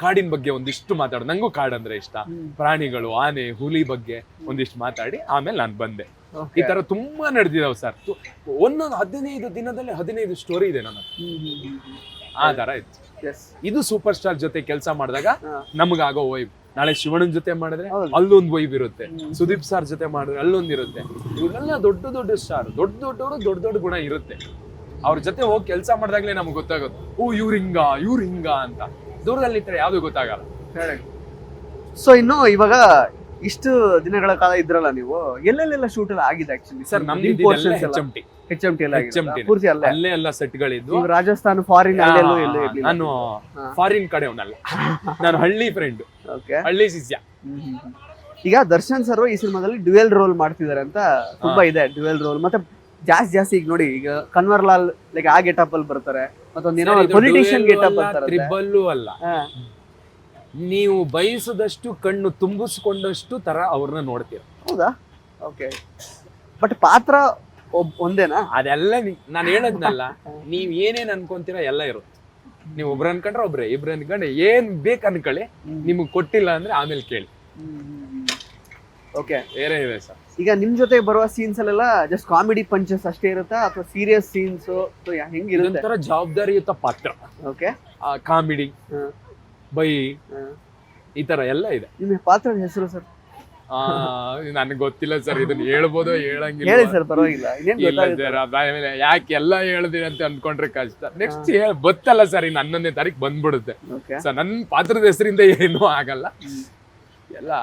ಕಾಡಿನ ಬಗ್ಗೆ ಒಂದಿಷ್ಟು ಮಾತಾಡೋದು, ನಂಗೂ ಕಾಡ್ ಅಂದ್ರೆ ಇಷ್ಟ. ಪ್ರಾಣಿಗಳು, ಆನೆ, ಹುಲಿ ಬಗ್ಗೆ ಒಂದಿಷ್ಟು ಮಾತಾಡಿ ಆಮೇಲೆ ನಾನು ಬಂದೆ. ಈ ತರ ತುಂಬಾ ನಡೆದಿದಾವ್ ಸರ್. ಒಂದೊಂದು 15 ದಿನದಲ್ಲಿ 15 ಸ್ಟೋರಿ ಇದೆ ನನ್ನ. ಆ ತರ ಇತ್ತು. ಇದು ಸೂಪರ್ ಸ್ಟಾರ್ ಜೊತೆ ಕೆಲಸ ಮಾಡಿದಾಗ ನಮಗಾಗೋ ವೈಬ್. ನಾಳೆ ಶಿವಣ್ಣನ ಜೊತೆ ಮಾಡಿದ್ರೆ ಅಲ್ಲೊಂದು ವೈಬ್ ಇರುತ್ತೆ, ಸುದೀಪ್ ಸರ್ ಜೊತೆ ಮಾಡಿದ್ರೆ ಅಲ್ಲೊಂದಿರುತ್ತೆ. ಇವರೆಲ್ಲ ದೊಡ್ಡ ದೊಡ್ಡ ಸ್ಟಾರ್, ದೊಡ್ಡ ದೊಡ್ಡ ಗುಣ ಇರುತ್ತೆ. ಅವ್ರ ಜೊತೆ ಹೋಗಿ ಕೆಲಸ ಮಾಡಿದಾಗ್ಲೇ ನಮ್ಗೆ ಗೊತ್ತಾಗುತ್ತೆ, ಓ ಇವ್ರ ಹಿಂಗ ಅಂತ. ದೂರದಲ್ಲಿ ಇಟ್ಟರೆ ಯಾವ್ದು ಗೊತ್ತಾಗಲ್ಲ. ಸೊ ಇನ್ನು ಇವಾಗ ಇಷ್ಟು ದಿನಗಳ ಕಾಲ ಇದ್ರಲ್ಲ ನೀವು, ಎಲ್ಲೆಲ್ಲೆಲ್ಲ ಶೂಟ್ ಎಲ್ಲ ಆಗಿದೆ ಆಕ್ಚುಲಿ ಸರ್? ನಮ್ದು HMT ಅಲ್ಲೇ ಎಲ್ಲ ಸೆಟ್ಗಳಿದ್ದು. ರಾಜಸ್ಥಾನ, ಫಾರಿನ್ ನಾನು ಫಾರಿನ್ ಕಡೆಯವನಲ್ಲ, ನಾನು ಹಳ್ಳಿ ಫ್ರೆಂಡ್, ಹಳ್ಳಿ ಶಿಷ್ಯ. ಈಗ ದರ್ಶನ್ ಸರ್ ಈ ಸಿನಿಮಾದಲ್ಲಿ ಡ್ಯುಯಲ್ ರೋಲ್ ಮಾಡ್ತಿದ್ದಾರೆ ಅಂತ ತುಂಬಾ ಇದೆ. ಡ್ಯುಯಲ್ ರೋಲ್ ಮತ್ತೆ ಜಾಸ್ತಿ ಈಗ ನೋಡಿ, ಈಗ ಕನ್ವರ್ ಲಾಲ್ ಲೈಕ್ ಆ ಗೆಟಪ್ ಅಲ್ಲಿ ಬರ್ತಾರೆ, ಮತ್ತೊಂದೇನೋ ಪೊಲಿಟಿಷಿಯನ್ ಗೆಟಪ್ ಬರ್ತಾರೆ. ಟ್ರಿಬಲ್ಲು ಅಲ್ಲ, ನೀವು ಬಯಸದಷ್ಟು ಕಣ್ಣು ತುಂಬಿಸ್ಕೊಂಡಷ್ಟು ತರ ಅವ್ರನ್ನ ನೋಡ್ತೀರ. ಹೌದಾ? ಓಕೆ. ಬಟ್ ಪಾತ್ರ ಒಂದೇನಾ? ಅದೆಲ್ಲ ನಾನು ಹೇಳದ್ನಲ್ಲ, ನೀವ್ ಏನೇನ್ ಅನ್ಕೊಂತೀರ ಎಲ್ಲ ಇರುತ್ತೆ. ನೀವ್ ಒಬ್ರು ಅನ್ಕೊಂಡ್ರೆ ಒಬ್ರೆ, ಇಬ್ರು ಅನ್ಕೊಂಡ್ರೆ ಏನ್ ಬೇಕು ಅನ್ಕೊಳ್ಳಿ. ನಿಮಗ್ ಕೊಟ್ಟಿಲ್ಲ ಅಂದ್ರೆ ಆಮೇಲೆ ಕೇಳಿ. ಓಕೆ, ಬೇರೆ ಇದೆ ಸರ್. ಈಗ ನಿಮ್ ಜೊತೆ ಬರುವ ಸೀನ್ಸ್ ಅಲ್ಲೆಲ್ಲ ಜಸ್ಟ್ ಕಾಮಿಡಿ ಪಂಚಸ್ ಅಷ್ಟೇ ಇರುತ್ತಾ ಅಥವಾ ಸೀರಿಯಸ್ ಸೀನ್ಸ್ ಹೆಂಗಿರುತ್ತೆ? ಒಂಥರ ಜವಾಬ್ದಾರಿಯುತ ಪಾತ್ರ. ಓಕೆ, ಕಾಮಿಡಿ, ಬೈ, ಈ ತರ ಎಲ್ಲ ಇದೆ. ನಿಮ್ಮ ಪಾತ್ರದ ಹೆಸರು ಸರ್? ನನಗೆ ಗೊತ್ತಿಲ್ಲ ಸರ್, ಇದನ್ನ ಹೇಳ್ಬೋದೋ ಹೇಳಂಗಿಲ್ಲ. ಹೇಳಿ ಸರ್, ಪರವಾಗಿಲ್ಲ. ಯಾಕೆ ಎಲ್ಲ ಹೇಳಿದೀನಿ ಅಂತ ಅನ್ಕೊಂಡ್ರೆ ಕಷ್ಟ. ನೆಕ್ಸ್ಟ್ ಗೊತ್ತಲ್ಲ ಸರ್, ಇನ್ನು 11ನೇ ತಾರೀಕು ಬಂದ್ಬಿಡುತ್ತೆ ಸರ್. ನನ್ನ ಪಾತ್ರದ ಹೆಸರಿಂದ ಏನೂ ಆಗಲ್ಲ. ಎಲ್ಲ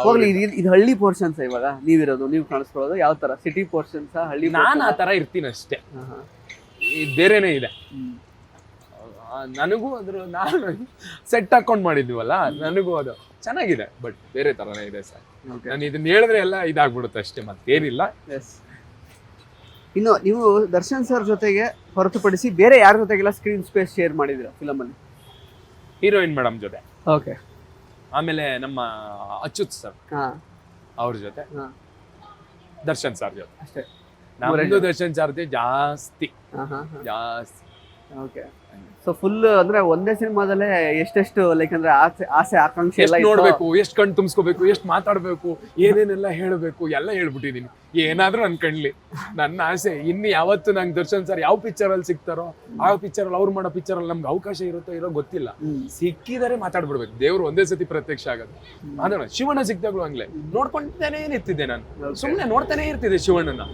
ಹೋಗ್ಲಿ. ಇದು ಹಳ್ಳಿ ಪೋರ್ಷನ್ಸ್ ಇವಾಗ ನೀವಿರೋದು, ನೀವು ಕಾಣಿಸ್ಕೊಳ್ಳೋದು ಯಾವ ತರ? ಸಿಟಿ ಪೋರ್ಷನ್ಸ್, ಹಳ್ಳಿ? ನಾನು ಆ ತರ ಇರ್ತೀನಿ ಅಷ್ಟೇ, ಬೇರೆನೇ ಇದೆ. ನನಗೂ ಅದ್ರ ನಾನು ಸೆಟ್ ಹಾಕೊಂಡ್ ಮಾಡಿದ್ವಲ್ಲ, ನನಗೂ ಅದು ಚೆನ್ನಾಗಿದೆ. ಬಟ್ ಬೇರೆ ತರನೇ ಇದೆ ಸರ್. ನಾನು ಇದನ್ನ ಹೇಳಿದ್ರೆ ಎಲ್ಲ ಇದಾಗ್ಬಿಡುತ್ತೆ ಅಷ್ಟೇ, ಮತ್ತೇನಿಲ್ಲ. ಇನ್ನು ನೀವು ದರ್ಶನ್ ಸರ್ ಜೊತೆಗೆ ಹೊರತುಪಡಿಸಿ ಬೇರೆ ಯಾರ ಜೊತೆಗೆಲ್ಲ ಸ್ಕ್ರೀನ್ ಸ್ಪೇಸ್ ಶೇರ್ ಮಾಡಿದಿರ ಫಿಲಮ್ ಅಲ್ಲಿ? ಹೀರೋಯಿನ್ ಮೇಡಮ್ ಜೊತೆ, ಓಕೆ. ಆಮೇಲೆ ನಮ್ಮ ಅಚ್ಯುತ್ ಸರ್ ಅವ್ರ ಜೊತೆ, ದರ್ಶನ್ ಸರ್ ಜೊತೆ ಅಷ್ಟೇ. ನಮ್ದು ದರ್ಶನ್ ಸರ್ ಜಾಸ್ತಿ. ಓಕೆ. ಸೊ ಫುಲ್ ಅಂದ್ರೆ ಒಂದೇ ಸಿನಿಮಾದಲ್ಲೇ ಎಷ್ಟೆಷ್ಟು ಲೈಕ್ ಅಂದ್ರೆ ಆಸೆ ಆಕಾಂಕ್ಷೆ ಎಲ್ಲ ನೋಡ್ಬೇಕು, ಎಷ್ಟು ಕಣ್ ತುಂಬಿಸ್ಕೋಬೇಕು, ಎಷ್ಟು ಮಾತಾಡ್ಬೇಕು, ಏನೇನೆಲ್ಲ ಹೇಳ್ಬೇಕು ಎಲ್ಲ ಹೇಳ್ಬಿಟ್ಟಿದೀನಿ. ಏನಾದ್ರೂ ಅನ್ಕಣ್ಲಿ. ನನ್ನ ಆಸೆ ಇನ್ನು ಯಾವತ್ತು ನಂಗೆ ದರ್ಶನ್ ಸರ್ ಯಾವ ಪಿಕ್ಚರ್ ಅಲ್ಲಿ ಸಿಗ್ತಾರೋ ಆ ಪಿಕ್ಚರ್ ಅಲ್ಲಿ, ಅವ್ರು ಮಾಡೋ ಪಿಕ್ಚರ್ ಅಲ್ಲಿ ನಮ್ಗೆ ಅವಕಾಶ ಇರುತ್ತೋ ಇರೋ ಗೊತ್ತಿಲ್ಲ, ಸಿಕ್ಕಿದರೆ ಮಾತಾಡ್ಬಿಡ್ಬೇಕು. ದೇವ್ರು ಒಂದೇ ಸತಿ ಪ್ರತ್ಯಕ್ಷ ಆಗೋದು. ಮಾತಾಡೋಣ. ಶಿವಣ್ಣ ಸಿಕ್ತಾಗ್ಲೂ ಹಂಗ್ಲೆ ನೋಡ್ಕೊಂತಾನೆ ನಿಂತಿದ್ದೆ ನಾನು, ಸುಮ್ನೆ ನೋಡ್ತಾನೆ ಇರ್ತಿದ್ದೆ ಶಿವಣ್ಣನ.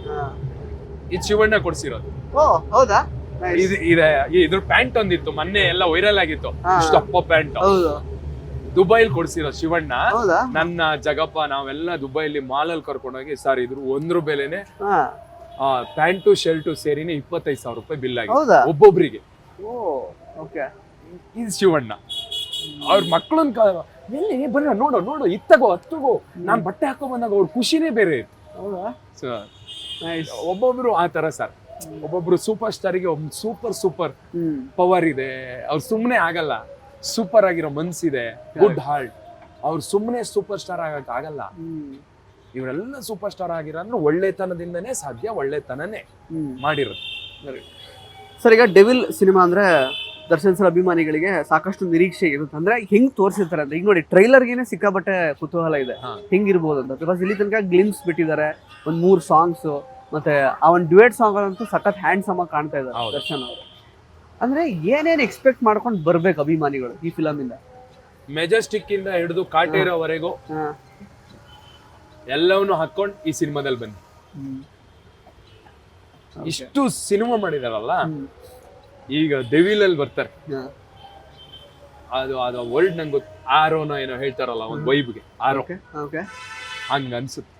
ಇದು ಶಿವಣ್ಣ ಕೊಡ್ಸಿರೋದು. ಹೌದಾ? ಇದ್ರ ಪ್ಯಾಂಟ್ ಒಂದಿತ್ತು, ಮೊನ್ನೆ ಎಲ್ಲ ವೈರಲ್ ಆಗಿತ್ತು, ದಪ್ಪ ಪ್ಯಾಂಟ್. ದುಬೈಲ್ ಕೊಡ್ಸಿರೋ ಶಿವಣ್ಣ. ನನ್ನ ಜಗಪ್ಪ ನಾವೆಲ್ಲ ದುಬೈಲಿ ಮಾಲಲ್ಲಿ ಕರ್ಕೊಂಡೋಗಿ, ಸರ್ ಇದ್ರು ಒಂದ್ರ ಬೆಲೆನೆ ಪ್ಯಾಂಟು ಶರ್ಟು ಸೇರಿನೇ 25,000 ರೂಪಾಯಿ ಬಿಲ್ ಆಗಿದೆ ಒಬ್ಬೊಬ್ರಿಗೆ. ಇದು ಶಿವಣ್ಣ. ಅವ್ರ ಮಕ್ಕಳನ್ನ ಎಲ್ಲಿ ಬರ್ರ ನೋಡು ಇತ್ತಗೋ ಹತ್ತಗೋ, ನಾನ್ ಬಟ್ಟೆ ಹಾಕೋ ಬಂದಾಗ ಅವ್ರ ಖುಷಿನೇ ಬೇರೆ ಇತ್ತು. ಒಬ್ಬೊಬ್ರು ಆ ತರ ಸರ್. ಒಬ್ಬೊಬ್ರು ಸೂಪರ್ ಸ್ಟಾರಿಗೆ ಸೂಪರ್ ಪವರ್ ಇದೆ, ಅವ್ರು ಸುಮ್ಮನೆ ಆಗಲ್ಲ. ಸೂಪರ್ ಆಗಿರೋ ಮನ್ಸಿದೆ, ಗುಡ್ ಹಾರ್ಟ್. ಅವ್ರು ಸುಮ್ಮನೆ ಸೂಪರ್ ಸ್ಟಾರ್ ಆಗಕ್ ಆಗಲ್ಲ. ಇವರೆಲ್ಲ ಸೂಪರ್ ಸ್ಟಾರ್ ಆಗಿರೋ ಅಂದ್ರೆ ಒಳ್ಳೆತನದಿಂದನೇ ಸಾಧ್ಯ, ಒಳ್ಳೆತನನೇ ಮಾಡಿರೋದು. ಸರ್, ಈಗ ಡೆವಿಲ್ ಸಿನಿಮಾ ಅಂದ್ರೆ ದರ್ಶನ್ ಸರ್ ಅಭಿಮಾನಿಗಳಿಗೆ ಸಾಕಷ್ಟು ನಿರೀಕ್ಷೆ ಇರುತ್ತೆ. ಅಂದ್ರೆ ಹೆಂಗ್ ತೋರಿಸಿರ್ತಾರೆ ಅಂತ ಈಗ ನೋಡಿ, ಟ್ರೈಲರ್ಗೆನೆ ಸಿಕ್ಕಾಪಟ್ಟೆ ಕುತೂಹಲ ಇದೆ ಹೆಂಗಿರ್ಬೋದು ಅಂತ. ಬಿಕಾಸ್ ಇಲ್ಲಿ ತನಕ ಗ್ಲಿಮ್ಸ್ ಬಿಟ್ಟಿದ್ದಾರೆ, ಒಂದ್ 3 ಸಾಂಗ್ಸ್, ಮತ್ತೆ ಆ ಒಂದು ಡ್ಯುಯೆಟ್ ಸಾಂಗ್ ಅಂತೂ ಸಖತ್ ಹ್ಯಾಂಡ್ಸಮ್ ಆಗಿ ಕಾಣ್ತಾ ಇದ್ದಾರೆ ದರ್ಶನ್ ಅವರು. ಅಂದ್ರೆ ಏನೇನ್ ಎಕ್ಸ್ಪೆಕ್ಟ್ ಮಾಡ್ಕೊಂಡು ಬರ್ಬೇಕು ಅಭಿಮಾನಿಗಳು ಈ ಫಿಲಮ್ ಇಂದ? ಮೆಜೆಸ್ಟಿಕ್ ಇಂದ ಹಿಡಿದು ಕಾಟೇರವರೆಗೂ ಎಲ್ಲವನ್ನೂ ಹಾಕೊಂಡು ಈ ಸಿನಿಮಾದಲ್ಲಿ ಬನ್ನಿ. ಇಷ್ಟು ಸಿನಿಮಾ ಮಾಡಿದಾರಲ್ಲ, ಈಗ ಡೆವಿಲ್ ಅಲ್ಲಿ ಬರ್ತಾರೆ. ಅದು ಅದು ವರ್ಲ್ಡ್ ನಂಗೆ ಆರೋನೋ ಏನೋ ಹೇಳ್ತಾರಲ್ಲ ಒಂದು ವೈಬ್ಗೆ ಆರೋ ಓಕೆ ಹಂಗ ಅನ್ಸುತ್ತೆ.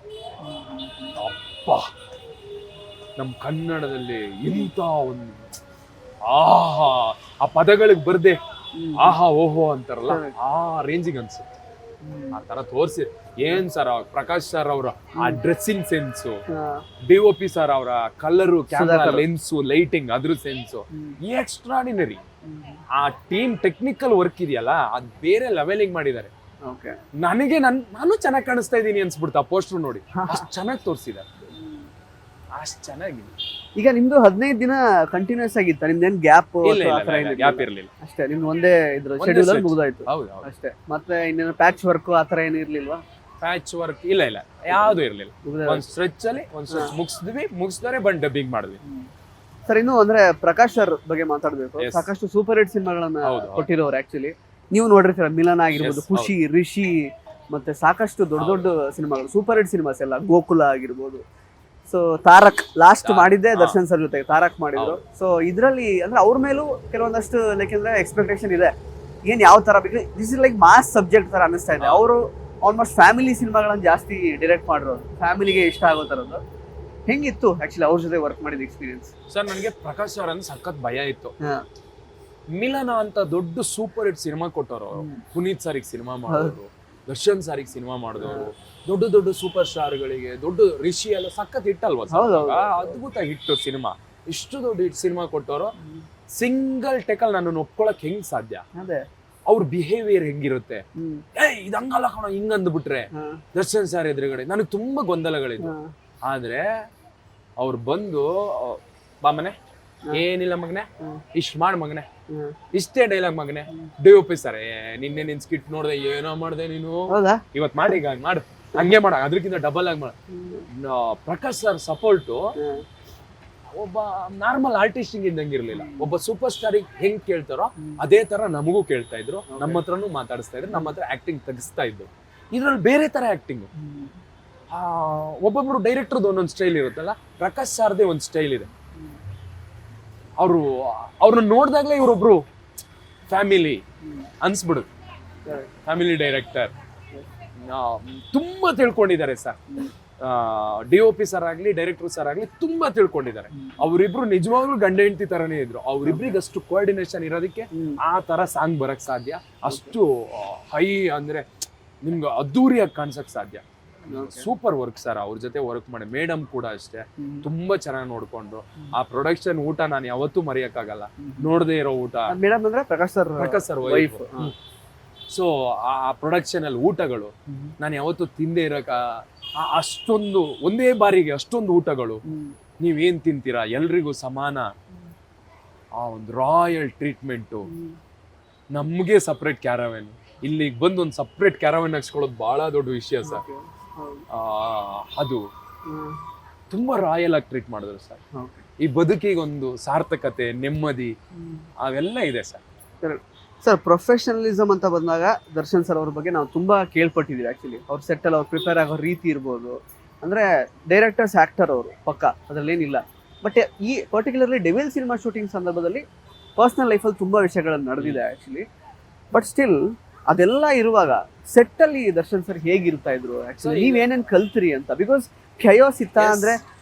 ಅಪ್ಪ ನಮ್ಮ ಕನ್ನಡದಲ್ಲಿ ಇಂಥ ಒಂದು ಆಹಾ ಆ ಪದಗಳಿಗೆ ಬರ್ದೆ ಆಹಾ ಓಹೋ ಅಂತಾರಲ್ಲ ಆ ರೇಂಜಿಗೆ ಅನ್ಸುತ್ತೆ. ಆ ತರ ತೋರಿಸಿ ಏನ್ ಸರ್ ಪ್ರಕಾಶ್ ಸರ್ ಅವರ ಆ ಡ್ರೆಸ್ಸಿಂಗ್ ಸೆನ್ಸು, DOP ಸರ್ ಅವರ ಕಲರು, ಕ್ಯಾಮ್ರಾ ಲೆನ್ಸು, ಲೈಟಿಂಗ್ ಅದ್ರ ಸೆನ್ಸು ಎಕ್ಸ್ಟ್ರಾಡಿನರಿ. ಆ ಟೀಮ್ ಟೆಕ್ನಿಕಲ್ ವರ್ಕ್ ಇದೆಯಲ್ಲ ಅದು ಬೇರೆ ಲೆವೆಲಿಂಗ್ ಮಾಡಿದ್ದಾರೆ. ನನಗೆ ನಾನು ಚೆನ್ನಾಗಿ ಕಾಣಿಸ್ತಾ ಇದ್ದೀನಿ ಅನ್ಸ್ಬಿಡ್ತಾ ಪೋಸ್ಟರ್ ನೋಡಿ, ಅಷ್ಟು ಚೆನ್ನಾಗಿ ತೋರಿಸಿದ್ದಾರೆ, ಅಷ್ಟು ಚೆನ್ನಾಗಿದೆ. ಈಗ ನಿಮ್ದು 15 ದಿನ ಕಂಟಿನ್ಯೂಸ್ ಆಗಿತ್ತ? ನಿಮ್ದೇನ್ ಗ್ಯಾಪ್ ಗ್ಯಾಪ್ ಇರ್ಲಿಲ್ಲ ಅಷ್ಟೇ, ನಿಮ್ದು ಒಂದೇ ಇದ್ರ ಶೆಡ್ಯೂಲ್ ಅಲ್ಲಿ ಮುಗಿದಾಯ್ತು ಅಷ್ಟೇ? ಮತ್ತೆ ಇನ್ನೇನು ಪ್ಯಾಚ್ ವರ್ಕ್ ಆತರ ಏನು ಇರ್ಲಿಲ್ವಾ? ಪ್ಯಾಚ್ ವರ್ಕ್ ಇಲ್ಲ ಯಾವ್ದು ಇರ್ಲಿಲ್ಲ. ಒಂದ್ ಸ್ಟ್ರೆಚ್ ಅಲ್ಲಿ ಒಂದ್ ಸ್ಟ್ರೆಚ್ ಮುಗಿಸಿದ್ರೆ ಬಂದ್ ಡಬ್ಬಿಂಗ್ ಮಾಡಿದ್ವಿ. ಸರ್, ಇನ್ನು ಅಂದ್ರೆ ಪ್ರಕಾಶ್ ಸರ್ ಬಗ್ಗೆ ಮಾತಾಡ್ಬೇಕು. ಸಾಕಷ್ಟು ಸೂಪರ್ ಹಿಟ್ ಸಿನಿಮಾಗಳನ್ನ ಕೊಟ್ಟಿರೋರು. ಆಕ್ಚುಲಿ ನೀವು ನೋಡಿರ್ತೀರ, ಮಿಲನ ಆಗಿರ್ಬೋದು, ಖುಷಿ, ರಿಷಿ, ಮತ್ತೆ ಸಾಕಷ್ಟು ದೊಡ್ಡ ದೊಡ್ಡ ಸಿನಿಮಾಗಳು, ಸೂಪರ್ ಹಿಟ್ ಸಿನಿಮಾಸ್ ಎಲ್ಲ, ಗೋಕುಲ ಆಗಿರ್ಬೋದು. ಸೊ ತಾರಕ್ ಲಾಸ್ಟ್ ಮಾಡಿದ್ದೆ ದರ್ಶನ್ ಸರ್ ಜೊತೆಗೆ ತಾರಕ್ ಮಾಡಿದ್ರು. ಸೊ ಇದ್ರಲ್ಲಿ ಅಂದ್ರೆ ಅವ್ರ ಮೇಲೂ ಕೆಲವೊಂದಷ್ಟು ಯಾಕೆಂದ್ರೆ ಎಕ್ಸ್ಪೆಕ್ಟೇಷನ್ ಇದೆ, ಏನ್ ಯಾವ ತರ ಬೇಕು. This is like mass subject ತರ ಅನಿಸ್ತಾ ಇದೆ. ಅವರು ಆಲ್ಮೋಸ್ಟ್ ಫ್ಯಾಮಿಲಿ ಸಿನಿಮಾಗಳನ್ನ ಜಾಸ್ತಿ ಡೈರೆಕ್ಟ್ ಮಾಡಿರೋದು, ಫ್ಯಾಮಿಲಿಗೆ ಇಷ್ಟ ಆಗೋ ತರದ್ದು. ಹೆಂಗಿತ್ತು ಆಕ್ಚುಲಿ ಅವ್ರ ಜೊತೆ ವರ್ಕ್ ಮಾಡಿದ ಎಕ್ಸ್ಪೀರಿಯನ್ಸ್? ಸರ್, ನನಗೆ ಪ್ರಕಾಶ್ ಸರ್ ಅಂದ್ರೆ ಸಖತ್ ಭಯ ಇತ್ತು. ಮಿಲನ ಅಂತ ದೊಡ್ಡ ಸೂಪರ್ ಹಿಟ್ ಸಿನಿಮಾ ಕೊಟ್ಟವರು, ಪುನೀತ್ ಸಾರಿಗೆ ಸಿನಿಮಾ ಮಾಡೋರು, ದರ್ಶನ್ ಸಾರಿಗೆ ಸಿನಿಮಾ ಮಾಡಿದವರು, ದೊಡ್ಡ ದೊಡ್ಡ ಸೂಪರ್ ಸ್ಟಾರ್ಗಳಿಗೆ, ದೊಡ್ಡ ರಿಷಿ ಎಲ್ಲ ಸಖತ್ ಹಿಟ್ ಅಲ್ವಾ, ಅದ್ಭುತ ಹಿಟ್ ಸಿನಿಮಾ. ಇಷ್ಟು ದೊಡ್ಡ ಹಿಟ್ ಸಿನಿಮಾ ಕೊಟ್ಟವರು ಸಿಂಗಲ್ ಟೇಕಲ್ ನನ್ನನ್ನು ಒಪ್ಕೊಳಕ್ ಹೆಂಗ್ ಸಾಧ್ಯ? ಅವ್ರ ಬಿಹೇವಿಯರ್ ಹೆಂಗಿರುತ್ತೆ, ಇದು ಹಂಗಲ್ಲ ಕಣ ಹಿಂಗ್ ಅಂದ್ಬಿಟ್ರೆ ದರ್ಶನ್ ಸರ್ ಎದುರುಗಡೆ ನನಗೆ ತುಂಬಾ ಗೊಂದಲಗಳಿದ್ವು. ಆದ್ರೆ ಅವ್ರು ಬಂದು ಬಾ ಮನೆ, ಏನಿಲ್ಲ ಮಗನೆ, ಇಷ್ಟ್ ಮಾಡ್ ಮಗನೆ, ಇಷ್ಟೇ ಡೈಲಾಗ್ ಮಗನೆ, DOP ಸರ್ ನಿನ್ನೆ ನಿನ್ ಸ್ಕಿಟ್ ನೋಡ್ದೆ, ಏನೋ ಮಾಡ್ದೆ ನೀನು, ಇವತ್ ಮಾಡಿ ಈಗ ಮಾಡು, ಹಂಗೆ ಮಾಡ, ಅದಕ್ಕಿಂತ ಡಬಲ್ ಆಗಿ ಮಾಡ. ಪ್ರಕಾಶ್ ಸರ್ ಸಪೋರ್ಟು ಒಬ್ಬ ನಾರ್ಮಲ್ ಆರ್ಟಿಸ್ಟ್ ಇದ್ದಂಗಿರ್ಲಿಲ್ಲ. ಒಬ್ಬ ಸೂಪರ್ ಸ್ಟಾರ್ ಹೆಂಗ್ ಕೇಳ್ತಾರೋ ಅದೇ ತರ ನಮಗೂ ಕೇಳ್ತಾ ಇದ್ರು, ನಮ್ಮ ಹತ್ರನೂ ಮಾತಾಡಿಸ್ತಾ ಇದ್ರು, ನಮ್ಮ ಹತ್ರ ಆಕ್ಟಿಂಗ್ ತೆಗಿಸ್ತಾ ಇದ್ರು. ಇದ್ರಲ್ಲಿ ಬೇರೆ ತರ ಆಕ್ಟಿಂಗ್. ಒಬ್ಬೊಬ್ರು ಡೈರೆಕ್ಟರ್ದು ಒಂದೊಂದು ಸ್ಟೈಲ್ ಇರುತ್ತಲ್ಲ, ಪ್ರಕಾಶ್ ಸರ್ದೇ ಒಂದು ಸ್ಟೈಲ್ ಇದೆ. ಅವ್ರನ್ನ ನೋಡಿದಾಗ್ಲೇ ಇವರೊಬ್ರು ಫ್ಯಾಮಿಲಿ ಅನ್ಸ್ಬಿಡುದು. ಫ್ಯಾಮಿಲಿ ಡೈರೆಕ್ಟರ್ ತುಂಬಾ ತಿಳ್ಕೊಂಡಿದ್ದಾರೆ ಸರ್. DOP ಸರ್ ಆಗ್ಲಿ, ಡೈರೆಕ್ಟರ್ ಸರ್ ಆಗ್ಲಿ ತುಂಬಾ ತಿಳ್ಕೊಂಡಿದ್ದಾರೆ. ಅವರಿಬ್ರು ನಿಜವಾಗ್ಲೂ ಗಂಡ ಹೆಂಡತಿ ತರನೇ ಇದ್ರು. ಅವ್ರಿಬ್ರಿಗೆ ಅಷ್ಟು ಕೋಆರ್ಡಿನೇಷನ್ ಇರೋದಕ್ಕೆ ಆ ತರ ಸಾಂಗ್ ಬರಕ್ ಸಾಧ್ಯ. ಅಷ್ಟು ಹೈ ಅಂದ್ರೆ ನಿಮ್ಗೆ ಅದ್ದೂರಿಯಾಗಿ ಕಾಣಿಸಕ್ ಸಾಧ್ಯ. Super work sir. ಅವ್ರ ಜೊತೆ ವರ್ಕ್ ಮಾಡಿ ಮೇಡಮ್ ಕೂಡ ಅಷ್ಟೇ ತುಂಬಾ ಚೆನ್ನಾಗಿ ನೋಡ್ಕೊಂಡು. ಆ ಪ್ರೊಡಕ್ಷನ್ ಊಟ ನಾನು ಯಾವತ್ತೂ ಮರೆಯಕ್ಕಾಗಲ್ಲ. ನೋಡದೇ ಇರೋ ಊಟ. ಮೇಡಮ್ ಅಂದ್ರೆ ಪ್ರಕಾಶ್ ಸರ್ ವೈಫ್. ಸೊ ಆ ಪ್ರೊಡಕ್ಷನ್ ಅಲ್ಲಿ ಊಟಗಳು ನಾನು ಯಾವತ್ತೂ ತಿಂದೇ ಇರಕ, ಅಷ್ಟೊಂದು ಒಂದೇ ಬಾರಿಗೆ ಅಷ್ಟೊಂದು ಊಟಗಳು. ನೀವೇನ್ ತಿಂತೀರಾ ಎಲ್ರಿಗೂ ಸಮಾನ. ಆ ಒಂದು ರಾಯಲ್ ಟ್ರೀಟ್ಮೆಂಟು. ನಮ್ಗೆ ಸಪ್ರೇಟ್ ಕ್ಯಾರವೆನ್, ಇಲ್ಲಿಗೆ ಬಂದು ಒಂದು ಸಪ್ರೇಟ್ ಕ್ಯಾರವೆನ್ ಹಾಕ್ಸ್ಕೊಳ್ಳೋದು ಬಹಳ ದೊಡ್ಡ ವಿಷಯ ಸರ್. ಅದು ತುಂಬಾ ರಾಯಲ್ ಆಗಿ ಟ್ರೀಟ್ ಮಾಡಿದ್ರು ಸರ್. ಈ ಬದುಕಿಗೆ ಒಂದು ಸಾರ್ಥಕತೆ, ನೆಮ್ಮದಿ ಅವೆಲ್ಲ ಇದೆ ಸರ್. ಸರ್, ಪ್ರೊಫೆಷನಲಿಸಮ್ ಅಂತ ಬಂದಾಗ ದರ್ಶನ್ ಸರ್ ಅವ್ರ ಬಗ್ಗೆ ನಾವು ತುಂಬಾ ಕೇಳ್ಪಟ್ಟಿದ್ದೀವಿ. ಆಕ್ಚುಲಿ ಅವ್ರ ಸೆಟ್ ಅಲ್ಲಿ ಅವ್ರು ಪ್ರಿಪೇರ್ ಆಗೋ ರೀತಿ ಇರ್ಬೋದು, ಅಂದ್ರೆ ಡೈರೆಕ್ಟರ್ಸ್ ಆಕ್ಟರ್ ಅವರು ಪಕ್ಕ, ಅದ್ರಲ್ಲೇನಿಲ್ಲ. ಬಟ್ ಈ ಪರ್ಟಿಕ್ಯುಲರ್ಲಿ ಡೆವಿಲ್ ಸಿನಿಮಾ ಶೂಟಿಂಗ್ ಸಂದರ್ಭದಲ್ಲಿ ಪರ್ಸನಲ್ ಲೈಫಲ್ಲಿ ತುಂಬಾ ವಿಷಯಗಳು ನಡೆದಿದೆ ಆಕ್ಚುಲಿ. ಬಟ್ ಸ್ಟಿಲ್ ಅದೆಲ್ಲ ಇರುವಾಗ ಸೆಟ್ ಅಲ್ಲಿ ದರ್ಶನ್ ಸರ್ ಹೇಗಿರ್ತಾ ಇದ್ರು ಆಕ್ಚುಲಿ? ನೀವೇನೇನ್ ಕಲ್ತ್ರಿ ಅಂತ? ಬಿಕಾಸ್ ಖಯಾಸ್ ಇತ್ತ ಅಂದ್ರೆ,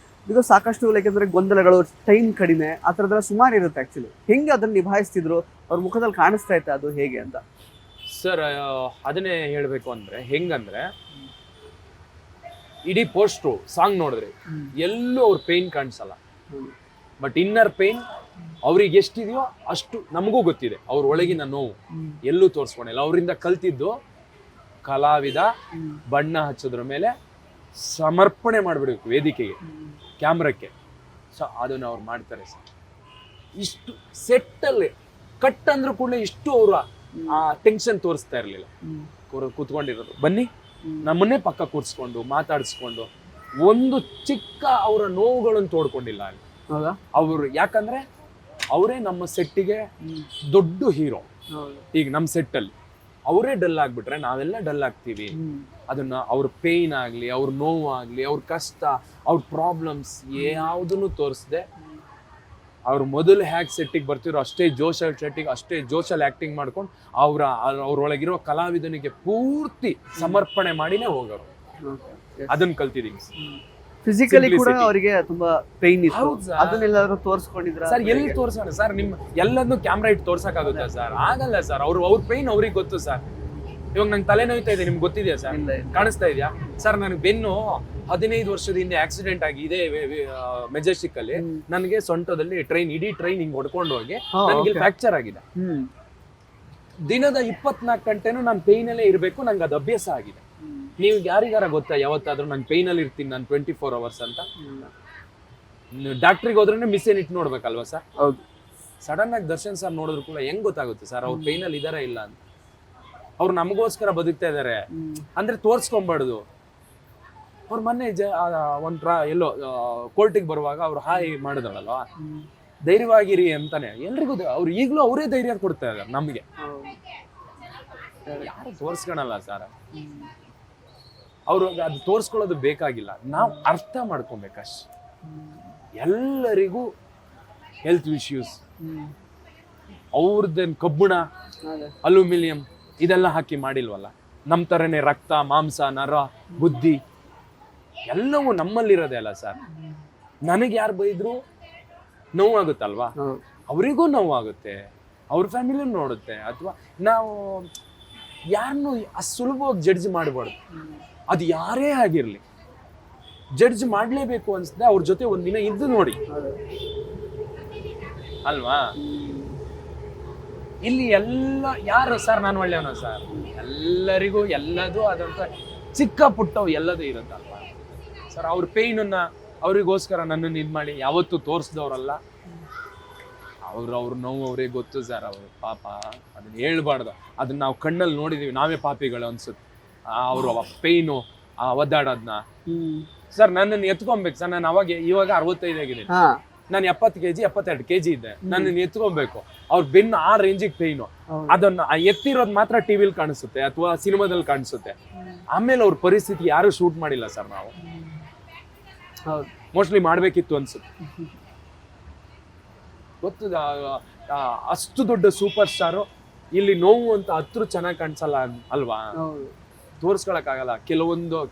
ಬಿಕಾಸ್ ಸಾಕಷ್ಟು ಯಾಕಂದ್ರೆ ಗೊಂದಲಗಳು, ಟೈಮ್ ಕಡಿಮೆ, ಆ ಥರದ್ದೆಲ್ಲ ಸುಮಾರು ಇರುತ್ತೆ ಆಕ್ಚುಲಿ. ಹೆಂಗೆ ಅದನ್ನ ನಿಭಾಯಿಸ್ತಿದ್ರು? ಅವ್ರ ಮುಖದಲ್ಲಿ ಕಾಣಿಸ್ತಾ ಇತ್ತು ಅದು ಹೇಗೆ ಅಂತ? ಸರ್, ಅದನ್ನೇ ಹೇಳ್ಬೇಕು ಅಂದ್ರೆ ಹೆಂಗಂದ್ರೆ, ಇಡೀ ಪೋಸ್ಟ್ರು ಸಾಂಗ್ ನೋಡಿದ್ರೆ ಎಲ್ಲೂ ಅವ್ರ ಪೇನ್ ಕಾಣಿಸಲ್ಲ. ಬಟ್ ಇನ್ನರ್ ಪೇನ್ ಅವ್ರಿಗೆ ಎಷ್ಟಿದೆಯೋ ಅಷ್ಟು ನಮಗೂ ಗೊತ್ತಿದೆ. ಅವ್ರ ಒಳಗಿನ ನೋವು ಎಲ್ಲೂ ತೋರಿಸ್ಕೊಂಡಿಲ್ಲ. ಅವರಿಂದ ಕಲ್ತಿದ್ದು ಕಲಾವಿದ ಬಣ್ಣ ಹಚ್ಚೋದ್ರ ಮೇಲೆ ಸಮರ್ಪಣೆ ಮಾಡಿಬಿಡ್ಬೇಕು, ವೇದಿಕೆಗೆ, ಕ್ಯಾಮ್ರಕ್ಕೆ. ಸೊ ಅದನ್ನ ಅವ್ರು ಮಾಡ್ತಾರೆ ಸರ್. ಇಷ್ಟು ಸೆಟ್ಟಲ್ಲಿ ಕಟ್ ಅಂದ್ರೂ ಕೂಡ ಇಷ್ಟು ಅವ್ರ ಆ ಟೆನ್ಷನ್ ತೋರಿಸ್ತಾ ಇರ್ಲಿಲ್ಲ. ಕೂತ್ಕೊಂಡಿರೋದು, ಬನ್ನಿ ನಮ್ಮನ್ನೇ ಪಕ್ಕ ಕೂರಿಸ್ಕೊಂಡು ಮಾತಾಡಿಸ್ಕೊಂಡು ಒಂದು ಚಿಕ್ಕ ಅವರ ನೋವುಗಳನ್ನು ತೋಡ್ಕೊಂಡಿಲ್ಲ ಅಲ್ಲಿ ಅವರು. ಯಾಕಂದ್ರೆ ಅವರೇ ನಮ್ಮ ಸೆಟ್ಟಿಗೆ ದೊಡ್ಡ ಹೀರೋ. ಈಗ ನಮ್ಮ ಸೆಟ್ಟಲ್ಲಿ ಅವರೇ ಡಲ್ ಆಗ್ಬಿಟ್ರೆ ನಾವೆಲ್ಲ ಡಲ್ ಆಗ್ತೀವಿ. ಅದನ್ನ ಅವ್ರ ಪೇಯ್ನ್ ಆಗ್ಲಿ, ಅವ್ರ ನೋವು ಆಗ್ಲಿ, ಅವ್ರ ಕಷ್ಟ, ಅವ್ರ ಪ್ರಾಬ್ಲಮ್ಸ್ ಯಾವುದನ್ನು ತೋರಿಸದೆ ಅವ್ರು ಮೊದಲು ಹ್ಯಾಕ್ ಸೆಟ್ಟಿಗೆ ಬರ್ತಿದ್ರು ಅಷ್ಟೇ ಸೆಟ್ಟಿಗೆ ಅಷ್ಟೇ ಜೋಶಲ್ಲಿ ಆಕ್ಟಿಂಗ್ ಮಾಡ್ಕೊಂಡು ಅವ್ರೊಳಗಿರೋ ಕಲಾವಿದನಿಗೆ ಪೂರ್ತಿ ಸಮರ್ಪಣೆ ಮಾಡಿನೇ ಹೋಗೋರು. ಅದನ್ನ ಕಲ್ತಿದೀನಿ. ಫಿಸಿಕಲಿ ಕೂಡ ಅವರಿಗೆ ತುಂಬಾ ಪೈನ್ ಇತ್ತು. ಹೌದು sir. ಅದನ್ನೆಲ್ಲಾದ್ರೂ ತೋರಿಸ್ಕೊಂಡಿದ್ರ ಸರ್ ಎಲ್ಲಿ ತೋರ್ಸೋಣ ಸರ್? ನಿಮ್ ಎಲ್ಲದನ್ನು ಕ್ಯಾಮ್ರಾ ಇಟ್ಟು ತೋರ್ಸಕ್ಕಾಗುತ್ತಾ ಸರ್? ಆಗಲ್ಲ ಸರ್. ಅವ್ರ ಪೈನ್ ಅವ್ರಿಗೆ ಗೊತ್ತು ಸರ್. ಇವಾಗ ನಂಗೆ ತಲೆ ನೋಯ್ತಾ ಇದೆ, ನಿಮ್ಗೆ ಗೊತ್ತಿದೆಯಾ ಸರ್? ಕಾಣಿಸ್ತಾ ಇದೆಯಾ ಸರ್? ನನಗೆ ಬೆನ್ನು 15 ವರ್ಷದ ಹಿಂದೆ ಆಕ್ಸಿಡೆಂಟ್ ಆಗಿ ಇದೆ ಮೆಜೆಸ್ಟಿಕ್ ಅಲ್ಲಿ. ನನಗೆ ಸೊಂಟದಲ್ಲಿ ಇಡೀ ಟ್ರೈನ್ ಹಿಂಗ್ ಹೊಡ್ಕೊಂಡು ಹೋಗಿ ನನಗೆ ಫ್ರಾಕ್ಚರ್ ಆಗಿದೆ. ದಿನದ 24 ಗಂಟೆನೂ ನಾನು ಪೈನ್ ಅಲ್ಲೇ ಇರಬೇಕು. ನಂಗೆ ಅದು ಅಭ್ಯಾಸ ಆಗಿದೆ. ನೀವು ಯಾರಿಗಾರ ಗೊತ್ತಾ ಯಾವತ್ತಾದ್ರೂ ನಾನು ಪೈನ್ ಅಲ್ಲಿ ಇರ್ತೀನಿ ನಾನು 24 hours ಅಂತ? ಡಾಕ್ಟ್ರಿಗೆ ಹೋದ್ರೆ ಮಿಸ್ ಏನ್ ಇಟ್ಟು ನೋಡ್ಬೇಕಲ್ವಾ ಸರ್? ಹೌದು. ಸಡನ್ ಆಗಿ ದರ್ಶನ್ ಸರ್ ನೋಡಿದ್ರು ಕೂಡ ಹೆಂಗ್ ಗೊತ್ತಾಗುತ್ತೆ ಸರ್ ಅವ್ರು ಪೈನ್ ಅಲ್ಲಿ ಇದಾರ ಇಲ್ಲ ಅಂತ? ಅವ್ರು ನಮಗೋಸ್ಕರ ಬದುಕ್ತಾ ಇದಾರೆ ಅಂದ್ರೆ ತೋರ್ಸ್ಕೊಂಬಾರ್ದು. ಅವ್ರ ಮೊನ್ನೆ ಎಲ್ಲೋ ಕೋರ್ಟಿಗೆ ಬರುವಾಗ ಅವ್ರು ಹಾಯ್ ಮಾಡಿದ್ರಲ್ವಾ, ಧೈರ್ಯವಾಗಿರಿ ಅಂತಾನೆ ಎಲ್ರಿಗೂ ಅವ್ರು ಈಗಲೂ ಅವರೇ ಧೈರ್ಯ ಕೊಡ್ತಾ ಇದಾರೆ ನಮ್ಗೆ. ಯಾರು ತೋರ್ಸ್ಕೊಳಲ್ಲ ಸರ್. ಅವ್ರು ಅದು ತೋರ್ಸ್ಕೊಳ್ಳೋದು ಬೇಕಾಗಿಲ್ಲ, ನಾವು ಅರ್ಥ ಮಾಡ್ಕೊಬೇಕಷ್ಟೆ. ಎಲ್ಲರಿಗೂ ಹೆಲ್ತ್ ಇಶ್ಯೂಸ್, ಅವ್ರದ್ದೇನು ಕಬ್ಬಿಣ ಅಲ್ಯೂಮಿನಿಯಂ ಇದೆಲ್ಲ ಹಾಕಿ ಮಾಡಿಲ್ವಲ್ಲ. ನಮ್ಮ ಥರನೇ ರಕ್ತ ಮಾಂಸ ನರ ಬುದ್ಧಿ ಎಲ್ಲವೂ ನಮ್ಮಲ್ಲಿರೋದೇ ಅಲ್ಲ ಸರ್. ನನಗೆ ಯಾರು ಬೈದ್ರು ನೋವಾಗುತ್ತಲ್ವಾ, ಅವರಿಗೂ ನೋವಾಗುತ್ತೆ, ಅವ್ರ ಫ್ಯಾಮಿಲಿ ನೋಡುತ್ತೆ. ಅಥವಾ ನಾವು ಯಾರನ್ನು ಅಷ್ಟು ಸುಲಭವಾಗಿ ಜಡ್ಜ್ ಮಾಡಬಾರ್ದು. ಅದು ಯಾರೇ ಆಗಿರ್ಲಿ ಜಡ್ಜ್ ಮಾಡ್ಲೇಬೇಕು ಅನ್ಸುತ್ತೆ. ಅವ್ರ ಜೊತೆ ಒಂದಿನ ಇದ್ದು ನೋಡಿ ಅಲ್ವಾ. ಇಲ್ಲಿ ಎಲ್ಲ ಯಾರು ಸರ್ ನಾನು ಒಳ್ಳೆಯವನ ಸರ್? ಎಲ್ಲರಿಗೂ ಎಲ್ಲದೂ ಆದಂತ ಚಿಕ್ಕ ಪುಟ್ಟವು ಎಲ್ಲದೂ ಇರುತ್ತಲ್ವಾ ಸರ್. ಅವ್ರ ಪೇಯ್ನನ್ನ ಅವ್ರಿಗೋಸ್ಕರ ನನ್ನನ್ನು ಇದು ಮಾಡಿ ಯಾವತ್ತೂ ತೋರಿಸಿದವ್ರಲ್ಲ. ಅವ್ರ ನೋವು ಅವ್ರಿಗೆ ಗೊತ್ತು ಸರ್. ಅವರು ಪಾಪ ಅದನ್ನ ಹೇಳ್ಬಾರ್ದು. ಅದನ್ನ ನಾವು ಕಣ್ಣಲ್ಲಿ ನೋಡಿದೀವಿ, ನಾವೇ ಪಾಪಿಗಳು ಅನ್ಸುತ್ತೆ. ಅವರು ಪೇಯ್ನು ಒದ್ದಾಡೋದನ್ನ ಸರ್. ನನ್ನನ್ನು ಎತ್ಕೊಬೇಕು ಸರ್. ನಾನು ಇವಾಗ 65 ಆಗಿದ್ದೀನಿ. ನಾನು 70 kg 72 kg ಇದ್ದೆ. ನನ್ನನ್ನು ಎತ್ಕೊಬೇಕು. ಅವ್ರ ಬೆನ್ನು ಆ ರೇಂಜಿಗೆ ಪೇಯ್ನು. ಅದನ್ನ ಎತ್ತಿರೋದು ಮಾತ್ರ ಟಿವಿಲಿ ಕಾಣಿಸುತ್ತೆ ಅಥವಾ ಸಿನಿಮಾದಲ್ಲಿ ಕಾಣಿಸುತ್ತೆ. ಆಮೇಲೆ ಅವ್ರ ಪರಿಸ್ಥಿತಿ ಯಾರು ಶೂಟ್ ಮಾಡಿಲ್ಲ ಸರ್. ನಾವು ಮೋಸ್ಟ್ಲಿ ಮಾಡ್ಬೇಕಿತ್ತು ಅನ್ಸುತ್ತೆ. ಗೊತ್ತು, ಅಷ್ಟು ದೊಡ್ಡ ಸೂಪರ್ ಸ್ಟಾರು ಇಲ್ಲಿ ನೋವು ಅಂತ ಹತ್ರ ಚೆನ್ನಾಗಿ ಕಾಣಿಸಲ್ಲ ಅಲ್ವಾ? ತೋರ್ಸ್ಕೊಳಕ್ಕಾಗಲ್ಲ.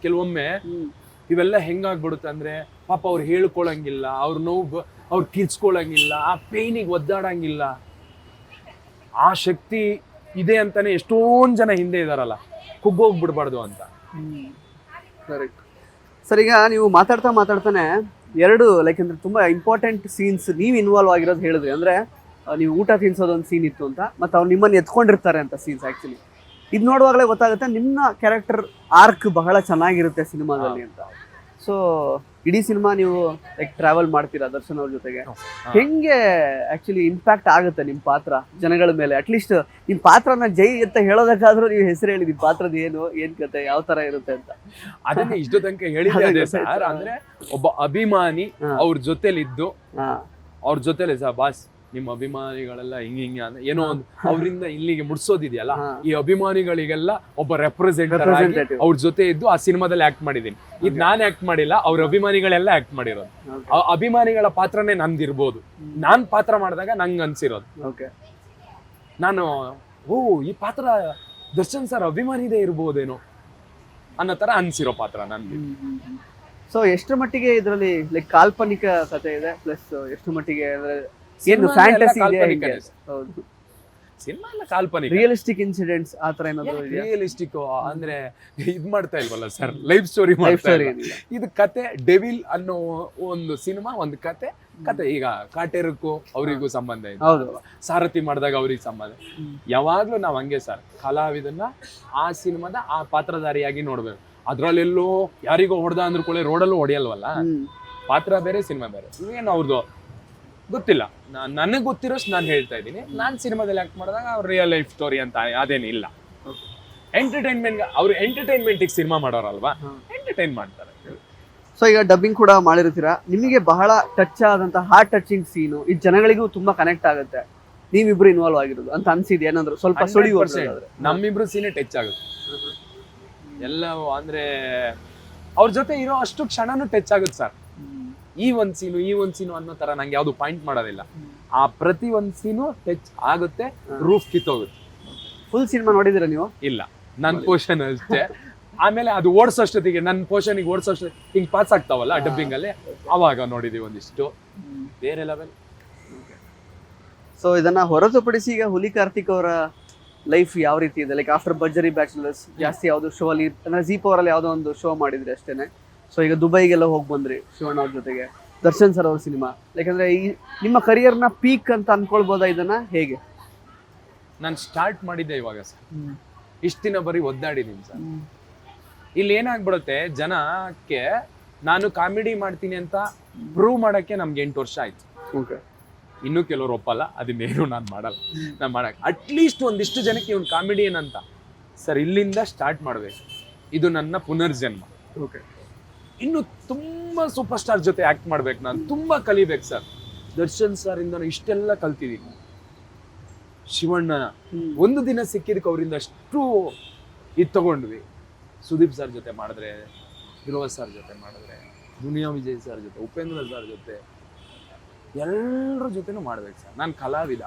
ಕೆಲವೊಮ್ಮೆ ಇವೆಲ್ಲ ಹೆಂಗಾಗ್ಬಿಡುತ್ತೆ ಅಂದ್ರೆ ಪಾಪ ಅವ್ರು ಹೇಳ್ಕೊಳಂಗಿಲ್ಲ, ಅವ್ರ ನೋವು ಅವ್ರು ಕಿರ್ಚ್ಕೊಳಂಗಿಲ್ಲ, ಆ ಪೇಯ್ನಿಗೆ ಒದ್ದಾಡಂಗಿಲ್ಲ. ಆ ಶಕ್ತಿ ಇದೆ ಅಂತಾನೆ ಎಷ್ಟೊಂದ್ ಜನ ಹಿಂದೆ ಇದಾರಲ್ಲ, ಕುಗ್ಗೋಗ್ಬಿಡ್ಬಾರ್ದು ಅಂತ. Correct sir. ಈಗ ನೀವು ಮಾತಾಡ್ತಾನೆ ಎರಡು ಅಂದ್ರೆ ತುಂಬಾ ಇಂಪಾರ್ಟೆಂಟ್ ಸೀನ್ಸ್ ನೀವು ಇನ್ವಾಲ್ವ್ ಆಗಿರೋದು ಹೇಳಿದ್ರಿ. ಅಂದ್ರೆ ನೀವು ಊಟ ತಿನ್ಸೋದೊಂದು ಸೀನ್ ಇತ್ತು ಅಂತ, ಮತ್ತೆ ಅವ್ರು ನಿಮ್ಮನ್ನು ಎತ್ಕೊಂಡಿರ್ತಾರೆ ಅಂತ ಸೀನ್ಸ್. ಆಕ್ಚುಲಿ ಇದು ನೋಡುವಾಗಲೇ ಗೊತ್ತಾಗುತ್ತೆ ನಿಮ್ಮ ಕ್ಯಾರೆಕ್ಟರ್ ಆರ್ಕ್ ಬಹಳ ಚೆನ್ನಾಗಿರುತ್ತೆ ಸಿನಿಮಾದಲ್ಲಿ ಅಂತ. ಸೊ ಇಡೀ ಸಿನಿಮಾ ನೀವು ಟ್ರಾವೆಲ್ ಮಾಡ್ತೀರಾ ದರ್ಶನ್ ಅವ್ರ ಜೊತೆಗೆ. ಹೆಂಗೆ ಆಕ್ಚುಲಿ ಇಂಪ್ಯಾಕ್ಟ್ ಆಗುತ್ತೆ ನಿಮ್ಮ ಪಾತ್ರ ಜನಗಳ ಮೇಲೆ? ಅಟ್ಲೀಸ್ಟ್ ನಿಮ್ಮ ಪಾತ್ರನ ಜೈ ಅಂತ ಹೇಳೋದಕ್ಕಾದ್ರೂ ನೀವು ಹೆಸರು ಹೇಳಿ, ನಿಮ್ಮ ಪಾತ್ರದ ಏನ್ ಕತೆ, ಯಾವ ತರ ಇರುತ್ತೆ ಅಂತ. ಅದನ್ನೇ ಇಷ್ಟು ತನಕ ಹೇಳಿದ್ದೆ ಸರ್. ಅಂದ್ರೆ ಒಬ್ಬ ಅಭಿಮಾನಿ ಅವ್ರ ಜೊತೆಲಿದ್ದು ಅವ್ರ ಜೊತೆಲಿ ಸರ್ ಬಾಸ್ ನಿಮ್ಮ ಅಭಿಮಾನಿಗಳೆಲ್ಲ ಹಿಂಗ ಏನೋ ಒಂದು ಅವರಿಂದ ಇಲ್ಲಿಗೆ ಮುಡ್ಸೋದಿದೆಯಲ್ಲ, ಈ ಅಭಿಮಾನಿಗಳಿಗೆಲ್ಲ ಒಬ್ಬ ರೆಪ್ರೆಸೆಂಟೇಟಿವ್ ಅವ್ರ ಜೊತೆ ಇದ್ದು ಆ ಸಿನಿಮಾದಲ್ಲಿ ಆಕ್ಟ್ ಮಾಡಿದೀನಿ. ಇದು ನಾನ್ ಆಕ್ಟ್ ಮಾಡಿಲ್ಲ, ಅವ್ರ ಅಭಿಮಾನಿಗಳೆಲ್ಲ ಆಕ್ಟ್ ಮಾಡಿರೋದು. ಅಭಿಮಾನಿಗಳ ಪಾತ್ರನೇ ನಂದಿರ್ಬೋದು. ನಾನ್ ಪಾತ್ರ ಮಾಡಿದಾಗ ನಂಗೆ ಅನ್ಸಿರೋದು, ನಾನು ಈ ಪಾತ್ರ ದರ್ಶನ್ ಸರ್ ಅಭಿಮಾನಿದೇ ಇರ್ಬೋದೇನೋ ಅನ್ನೋ ತರ ಅನ್ಸಿರೋ ಪಾತ್ರ ನಂದು. ಸೊ ಎಷ್ಟು ಮಟ್ಟಿಗೆ ಇದರಲ್ಲಿ ಕಾಲ್ಪನಿಕ ಕಥೆ ಇದೆ, ಪ್ಲಸ್ ಎಷ್ಟು ಮಟ್ಟಿಗೆ ಏನು ಫ್ಯಾಂಟಸಿ ಇದೆ? ಹೌದು, ಸಿನಿಮಾ ಎಲ್ಲ ಕಾಲ್ಪನಿಕ. ರಿಯಲಿಸ್ಟಿಕ್ ಇನ್ಸಿಡೆಂಟ್ಸ್ ಆತರ ಏನಾದ್ರು ಇದೆಯಾ? ರಿಯಲಿಸ್ಟಿಕ್ ಅಂದ್ರೆ ಇದ್ ಮಾಡ್ತಾ ಇಲ್ವಲ್ಲ ಸರ್, ಲೈಫ್ ಸ್ಟೋರಿ ಮಾಡ್ತಾ ಇಲ್ಲ. ಇದು ಕತೆ. ಡೆವಿಲ್ ಅನ್ನೋ ಒಂದು ಸಿನಿಮಾ, ಒಂದು ಕತೆ. ಈಗ ಕಾಟೇರಕ್ಕೂ ಅವರಿಗೂ ಸಂಬಂಧ ಇದೆ, ಸಾರಥಿ ಮಾಡಿದಾಗ ಅವ್ರಿಗೆ ಸಂಬಂಧ. ಯಾವಾಗ್ಲೂ ನಾವ್ ಹಂಗೆ ಸರ್, ಕಲಾವಿದನ್ನ ಆ ಸಿನಿಮಾದ ಆ ಪಾತ್ರಧಾರಿಯಾಗಿ ನೋಡ್ಬೇಕು. ಅದ್ರಲ್ಲೆಲ್ಲೋ ಯಾರಿಗೋ ಹೊಡೆದ ಅಂದ್ರ ಕೂಡ ರೋಡಲ್ಲೂ ಹೊಡೆಯಲ್ವಲ್ಲ. ಪಾತ್ರ ಬೇರೆ ಸಿನಿಮಾ ಬೇರೆ. ಏನು ಅವ್ರದ್ದು ಗೊತ್ತಿಲ್ಲ, ನನಗೆ ಗೊತ್ತಿರೋಷ್ಟು ನಾನು ಹೇಳ್ತಾ ಇದ್ದೀನಿ. ನಾನು ಸಿನಿಮಾದಲ್ಲಿ ಆಕ್ಟ್ ಮಾಡಿದಾಗ ಅವ್ರ ರಿಯಲ್ ಲೈಫ್ ಸ್ಟೋರಿ ಅಂತ ಅದೇನಿಲ್ಲ. ಅವ್ರು ಎಂಟರ್ಟೈನ್ಮೆಂಟಿಗೆ ಸಿನಿಮಾ ಮಾಡೋರಲ್ವಾ, ಎಂಟರ್ಟೈನ್ ಮಾಡ್ತಾರೆ. ಸೊ ಈಗ ಡಬ್ಬಿಂಗ್ ಕೂಡ ಮಾಡಿರ್ತೀರಾ, ನಿಮಗೆ ಬಹಳ ಟಚ್ ಆದಂತ ಹಾರ್ಟ್ ಟಚಿಂಗ್ ಸೀನು ಇದು ಜನಗಳಿಗೂ ತುಂಬಾ ಕನೆಕ್ಟ್ ಆಗುತ್ತೆ, ನೀವಿಬ್ರು ಇನ್ವಾಲ್ವ್ ಆಗಿರೋದು ಅಂತ ಅನ್ಸಿದ್ಯಾ? ಏನಾದ್ರು ಸ್ವಲ್ಪ ಸುಳಿ? ನಮ್ಮಿಬ್ರು ಸೀನೆ ಟಚ್ ಆಗುತ್ತೆ ಎಲ್ಲ. ಅಂದ್ರೆ ಅವ್ರ ಜೊತೆ ಇರೋ ಅಷ್ಟು ಕ್ಷಣನೂ ಟಚ್ ಆಗುತ್ತೆ ಸರ್. ಈ ಒಂದ್ ಸೀನು ಅನ್ನೋ ತರ ನಂಗೆ ಯಾವ್ದು ಪಾಯಿಂಟ್ ಮಾಡೋದಿಲ್ಲ. ಆ ಪ್ರತಿ ಒಂದ್ ಸೀನು ಟಚ್ ಆಗುತ್ತೆ, ರೂಫ್ ಕಿತ್ತೋಗುತ್ತೆ. ಫುಲ್ ಸಿನಿಮಾ ನೋಡಿದಿರ ನೀವು? ಇಲ್ಲ, ನನ್ ಪೋರ್ಷನ್ ಅಷ್ಟೇ. ಆಮೇಲೆ ಅದು ಓಡಿಸೋಷ್ಟೊತ್ತಿಗೆ ನನ್ನ ಪೋರ್ಷನ್ಗೆ ಓಡಿಸೋಷ್ಟೊತ್ತಿಗೆ ಹಿಂಗ್ ಪಾಸ್ ಆಗ್ತಾವಲ್ಲ ಡಬ್ಬಿಂಗ್ ಅಲ್ಲಿ, ಅವಾಗ ನೋಡಿದೀವಿ ಒಂದಿಷ್ಟು. ಬೇರೆ ಲೆವೆಲ್. ಸೊ ಇದನ್ನ ಹೊರತುಪಡಿಸಿ ಈಗ ಹುಲಿ ಕಾರ್ತಿಕ್ ಅವರ ಲೈಫ್ ಯಾವ ರೀತಿ ಇದೆ? ಲೈಕ್ ಆಫ್ಟರ್ ಭರ್ಜರಿ ಬ್ಯಾಚುಲರ್ಸ್ ಜಾಸ್ತಿ ಯಾವ್ದು ಶೋ ಅಲ್ಲಿ ಅಂದ್ರೆ ಜೀಪ್ ಅವರಲ್ಲಿ ಯಾವ್ದೋ ಒಂದು ಶೋ ಮಾಡಿದ್ರಿ ಅಷ್ಟೇನೆ. ಸೊ ಈಗ ದುಬೈಗೆಲ್ಲ ಹೋಗಿ ಬಂದ್ರಿ ಶಿವಣ್ಣ ಅವ್ರ ಜೊತೆಗೆ, ದರ್ಶನ್ ಸರ್ ಅವ್ರ ಸಿನಿಮಾ. ಯಾಕಂದ್ರೆ ಈ ನಿಮ್ಮ ಕರಿಯರ್ನ ಪೀಕ್ ಅಂತ ಅನ್ಕೊಳ್ಬೋದಾ ಇದನ್ನ? ಹೇಗೆ? ನಾನು ಸ್ಟಾರ್ಟ್ ಮಾಡಿದ್ದೆ ಇವಾಗ ಸರ್, ಇಷ್ಟ ದಿನ ಬರೀ ಒದ್ದಾಡಿದೀನಿ ಸರ್. ಇಲ್ಲಿ ಏನಾಗ್ಬಿಡುತ್ತೆ, ಜನಕ್ಕೆ ನಾನು ಕಾಮಿಡಿ ಮಾಡ್ತೀನಿ ಅಂತ ಪ್ರೂವ್ ಮಾಡಕ್ಕೆ ನಮ್ಗೆ 8 ವರ್ಷ ಆಯ್ತು. ಇನ್ನೂ ಕೆಲವರು ಒಪ್ಪಲ್ಲ, ಅದನ್ನೇನು ನಾನು ಮಾಡಲ್ಲ. ನಾನು ಮಾಡಕ್ಕೆ ಅಟ್ಲೀಸ್ಟ್ ಒಂದಿಷ್ಟು ಜನಕ್ಕೆ ಇವ್ನು ಕಾಮಿಡಿಯನ್ ಅಂತ ಸರ್ ಇಲ್ಲಿಂದ ಸ್ಟಾರ್ಟ್ ಮಾಡ್ಬೇಕು. ಇದು ನನ್ನ ಪುನರ್ಜನ್ಮ. ಇನ್ನು ತುಂಬಾ ಸೂಪರ್ ಸ್ಟಾರ್ ಜೊತೆ ಆಕ್ಟ್ ಮಾಡ್ಬೇಕು, ನಾನು ತುಂಬಾ ಕಲಿಬೇಕು ಸರ್. ದರ್ಶನ್ ಸರ್ ಇಂದ ಇಷ್ಟೆಲ್ಲ ಕಲ್ತಿದ್ದೀನಿ. ಶಿವಣ್ಣ ಒಂದು ದಿನ ಸಿಕ್ಕಿದಕ್ಕೆ ಅವರಿಂದ ಅಷ್ಟು ಇದು ತಗೊಂಡ್ವಿ. ಸುದೀಪ್ ಸರ್ ಜೊತೆ ಮಾಡಿದ್ರೆ, ಧ್ರುವ ಸರ್ ಜೊತೆ ಮಾಡಿದ್ರೆ, ದುನಿಯಾ ವಿಜಯ್ ಸರ್ ಜೊತೆ, ಉಪೇಂದ್ರ ಸರ್ ಜೊತೆ, ಎಲ್ಲರ ಜೊತೆನೂ ಮಾಡ್ಬೇಕು ಸರ್. ನಾನು ಕಲಾವಿದ,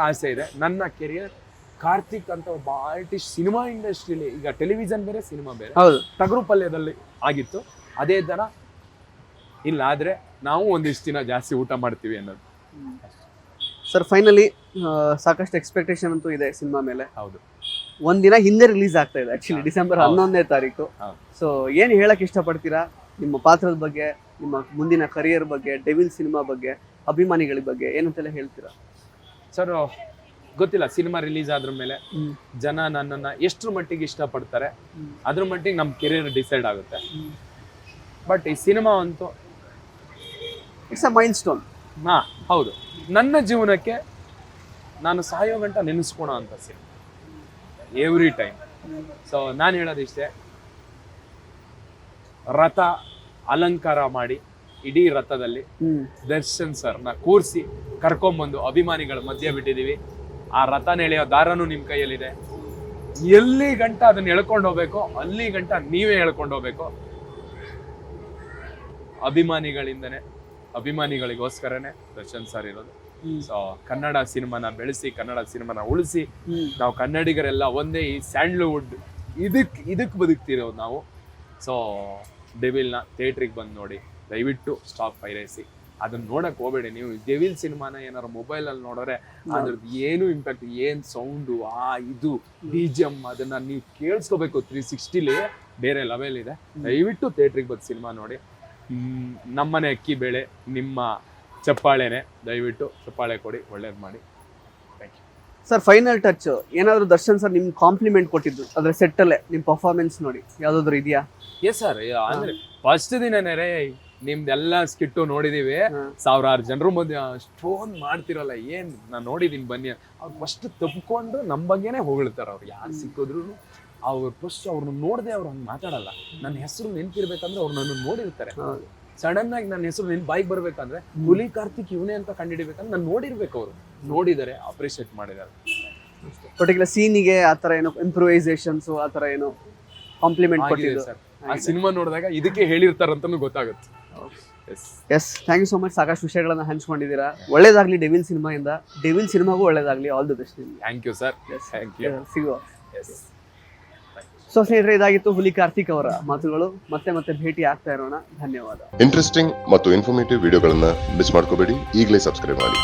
ಆಸೆ ಇದೆ. ನನ್ನ ಕೆರಿಯರ್ ಕಾರ್ತಿಕ್ ಅಂತ ಒಬ್ಬ ಆರ್ಟಿಸ್ಟ್ ಸಿನಿಮಾ ಇಂಡಸ್ಟ್ರಿಲಿ, ಈಗ ಟೆಲಿವಿಷನ್ ಬೇರೆ ಸಿನಿಮಾ ಬೇರೆ, ಟಗರು ಪಲ್ಯದಲ್ಲಿ ಆಗಿತ್ತು. ಅದೇ ತರ ಇಲ್ಲಾದ್ರೆ ನಾವು ಒಂದಿಷ್ಟು ದಿನ ಜಾಸ್ತಿ ಊಟ ಮಾಡ್ತೀವಿ ಅನ್ನೋದು. ಸರ್ ಫೈನಲಿ ಸಾಕಷ್ಟು ಎಕ್ಸ್ಪೆಕ್ಟೇಷನ್ ಅಂತೂ ಇದೆ ಸಿನಿಮಾ ಮೇಲೆ. ಹೌದು, ಒಂದಿನ ಹಿಂದೆ ರಿಲೀಸ್ ಆಗ್ತಾ ಇದೆ ಆಕ್ಚುಲಿ, ಡಿಸೆಂಬರ್ 11ನೇ ತಾರೀಕು. ಸೊ ಏನ್ ಹೇಳಕ್ ಇಷ್ಟಪಡ್ತೀರಾ ನಿಮ್ಮ ಪಾತ್ರದ ಬಗ್ಗೆ, ನಿಮ್ಮ ಮುಂದಿನ ಕರಿಯರ್ ಬಗ್ಗೆ, ಡೆವಿಲ್ ಸಿನಿಮಾ ಬಗ್ಗೆ, ಅಭಿಮಾನಿಗಳ ಬಗ್ಗೆ ಏನಂತೆಲ್ಲ ಹೇಳ್ತೀರಾ? ಸರ್ ಗೊತ್ತಿಲ್ಲ, ಸಿನಿಮಾ ರಿಲೀಸ್ ಆದ್ರ ಮೇಲೆ ಜನ ನನ್ನನ್ನ ಎಷ್ಟ್ರ ಮಟ್ಟಿಗೆ ಇಷ್ಟಪಡ್ತಾರೆ ಅದ್ರ ಮಟ್ಟಿಗೆ ನಮ್ಮ ಕೆರಿಯರ್ ಡಿಸೈಡ್ ಆಗುತ್ತೆ. ಬಟ್ ಈ ಸಿನಿಮಾ ಅಂತೂ ಇಟ್ಸ್ ಅ ಮೈಲ್ ಸ್ಟೋನ್. ಹೌದು, ನನ್ನ ಜೀವನಕ್ಕೆ ನಾನು ಸಾಯೋ ಗಂಟ ನೆನೆಸ್ಕೊಳೋ ಅಂತ ಸಿನಿಮಾ ಎವ್ರಿ ಟೈಮ್. ಸೊ ನಾನು ಹೇಳೋದಿಷ್ಟೇ, ರಥ ಅಲಂಕಾರ ಮಾಡಿ ಇಡೀ ರಥದಲ್ಲಿ ದರ್ಶನ್ ಸರ್ನ ಕೂರಿಸಿ ಕರ್ಕೊಂಡ್ಬಂದು ಅಭಿಮಾನಿಗಳ ಮಧ್ಯೆ ಬಿಟ್ಟಿದೀವಿ. ಆ ರಥನ ಎಳೆಯೋ ದಾರನೂ ನಿಮ್ ಕೈಯಲ್ಲಿದೆ. ಎಲ್ಲಿ ಗಂಟ ಅದನ್ನ ಎಳ್ಕೊಂಡು ಹೋಗ್ಬೇಕು ಅಲ್ಲಿ ಗಂಟ ನೀವೇ ಎಳ್ಕೊಂಡು ಹೋಗ್ಬೇಕು. ಅಭಿಮಾನಿಗಳಿಂದನೇ, ಅಭಿಮಾನಿಗಳಿಗೋಸ್ಕರನೇ ದರ್ಶನ್ ಸರ್ ಇರೋದು. ಸೊ ಕನ್ನಡ ಸಿನಿಮಾನ ಬೆಳೆಸಿ, ಕನ್ನಡ ಸಿನಿಮಾನ ಉಳಿಸಿ, ನಾವು ಕನ್ನಡಿಗರೆಲ್ಲ ಒಂದೇ. ಈ ಸ್ಯಾಂಡ್ಲ್ವುಡ್ ಇದಕ್ ಬದುಕ್ತಿರೋದು ನಾವು. ಸೊ ಡೆವಿಲ್ನ ಥಿಯೇಟ್ರಿಗೆ ಬಂದು ನೋಡಿ, ದಯವಿಟ್ಟು ಸ್ಟಾಪ್ ಪೈರೇಸಿ. ಅದನ್ನ ನೋಡಕ್ ಹೋಗ್ಬೇಡಿ. ನೀವು ಡೆವಿಲ್ ಸಿನಿಮಾನ ಏನಾರು ಮೊಬೈಲ್ ಅಲ್ಲಿ ನೋಡಿದ್ರೆ ಅದ್ರದ್ದು ಏನು ಇಂಪ್ಯಾಕ್ಟ್, ಏನ್ ಸೌಂಡು, ಇದು BGM ಅದನ್ನ ನೀವು ಕೇಳಿಸ್ಕೋಬೇಕು. 360ಲಿ ಬೇರೆ ಲೆವೆಲ್ ಇದೆ. ದಯವಿಟ್ಟು ಥಿಯೇಟ್ರಿಗೆ ಬಂದು ಸಿನಿಮಾ ನೋಡಿ. ನಮ್ಮನೆ ಅಕ್ಕಿ ಬೇಳೆ ನಿಮ್ಮ ಚಪ್ಪಾಳೆನೆ, ದಯವಿಟ್ಟು ಚಪ್ಪಾಳೆ ಕೊಡಿ, ಒಳ್ಳೇದು ಮಾಡಿ. Thank you sir. Final touch ಏನಾದ್ರು ದರ್ಶನ್ ಸರ್ ನಿಮ್ಗೆ ಕಾಂಪ್ಲಿಮೆಂಟ್ ಕೊಟ್ಟಿದ್ದು ಅದ್ರ ಸೆಟ್ ಅಲ್ಲೇ ನಿಮ್ ಪರ್ಫಾರ್ಮೆನ್ಸ್ ನೋಡಿ ಯಾವ್ದಾದ್ರು ಇದೆಯಾ? ಎಸ್ ಸರ್, ಅಂದ್ರೆ ಫಸ್ಟ್ ದಿನನೇ ನಿಮ್ದೆಲ್ಲ ಸ್ಕಿಟ್ಟು ನೋಡಿದೀವಿ. 1000 ಜನರು ಮಧ್ಯೆ ಅಷ್ಟೊಂದು ಮಾಡ್ತಿರಲ್ಲ, ಏನ್ ನಾನು ನೋಡಿದೀನಿ ಬನ್ನಿ. ಅವ್ರು ಫಸ್ಟ್ ತಪ್ಕೊಂಡು ನಮ್ ಬಗ್ಗೆನೆ ಹೊಗಳ್ತಾರ. ಅವ್ರು ಯಾರು ಸಿಕ್ಕಿದ್ರು ಅವ್ರು ಫಸ್ಟ್ ಅವ್ರನ್ನ ನೋಡದೆ ಅವ್ರು ಹಂಗೆ ಮಾತಾಡಲ್ಲ. ನನ್ನ ಹೆಸರು ನೆನ್ಪಿರ್ಬೇಕಂದ್ರೆ ಅವ್ರು ನನ್ನ ನೋಡಿರ್ತಾರೆ. ಸಡನ್ ಆಗಿ ನನ್ನ ಹೆಸರು ನೆನ್ ಬಾಯಿಗೆ ಬರ್ಬೇಕಂದ್ರೆ ಹುಲಿ ಕಾರ್ತಿಕ್ ಇವನೇ ಅಂತ ಕಂಡಿಡಿಬೇಕಂದ್ರೆ ನಾನು ನೋಡಿರ್ಬೇಕು. ಅವರು ನೋಡಿದರೆ ಅಪ್ರಿಶಿಯೇಟ್ ಮಾಡಿದ್ದಾರೆ. ಪರ್ಟಿಕ್ಯುಲರ್ ಸೀನಿಗೆ ಆತರ ಏನೋ ಇಂಪ್ರೂವೈಸೇಷನ್ಸ್ ಆತರ ಏನೋ ಕಾಂಪ್ಲಿಮೆಂಟ್ ಕೊಟ್ಟಿದ್ದು ಸರ್. ಆ ಸಿನಿಮಾ ನೋಡಿದಾಗ ಇದಕ್ಕೆ ಹೇಳಿರ್ತಾರಂತನೂ ಗೊತ್ತಾಗುತ್ತೆ. Yes, thank you so much. ಸಾಕಷ್ಟು ವಿಷಯಗಳನ್ನ ಹಂಚ್ಕೊಂಡಿದ್ದೀರಾ. ಒಳ್ಳೇದಾಗ್ಲಿ ಡೆವಿಲ್ ಸಿನಿಮಾಯಿಂದ. ಡೆವಿಲ್ ಸಿನಿಮಾಗೂ ಒಳ್ಳೇದಾಗ್ಲಿ. All the best. Thank you sir. Thank you. ಸಿಗುವ. ಸೊ ಸ್ನೇಹಿತರೆ, ಇದಾಗಿತ್ತು ಹುಲಿ ಕಾರ್ತಿಕ್ ಅವರ ಮಾತುಗಳು. ಮತ್ತೆ ಭೇಟಿ ಆಗ್ತಾ ಇರೋಣ. ಧನ್ಯವಾದ. ಇಂಟ್ರೆಸ್ಟಿಂಗ್ ಮತ್ತು ಇನ್ಫಾರ್ಮೇಟಿವ್ ವಿಡಿಯೋಗಳನ್ನ ಮಿಸ್ ಮಾಡ್ಕೋಬೇಡಿ. ಈಗಲೇ ಸಬ್ಸ್ಕ್ರೈಬ್ ಮಾಡಿ.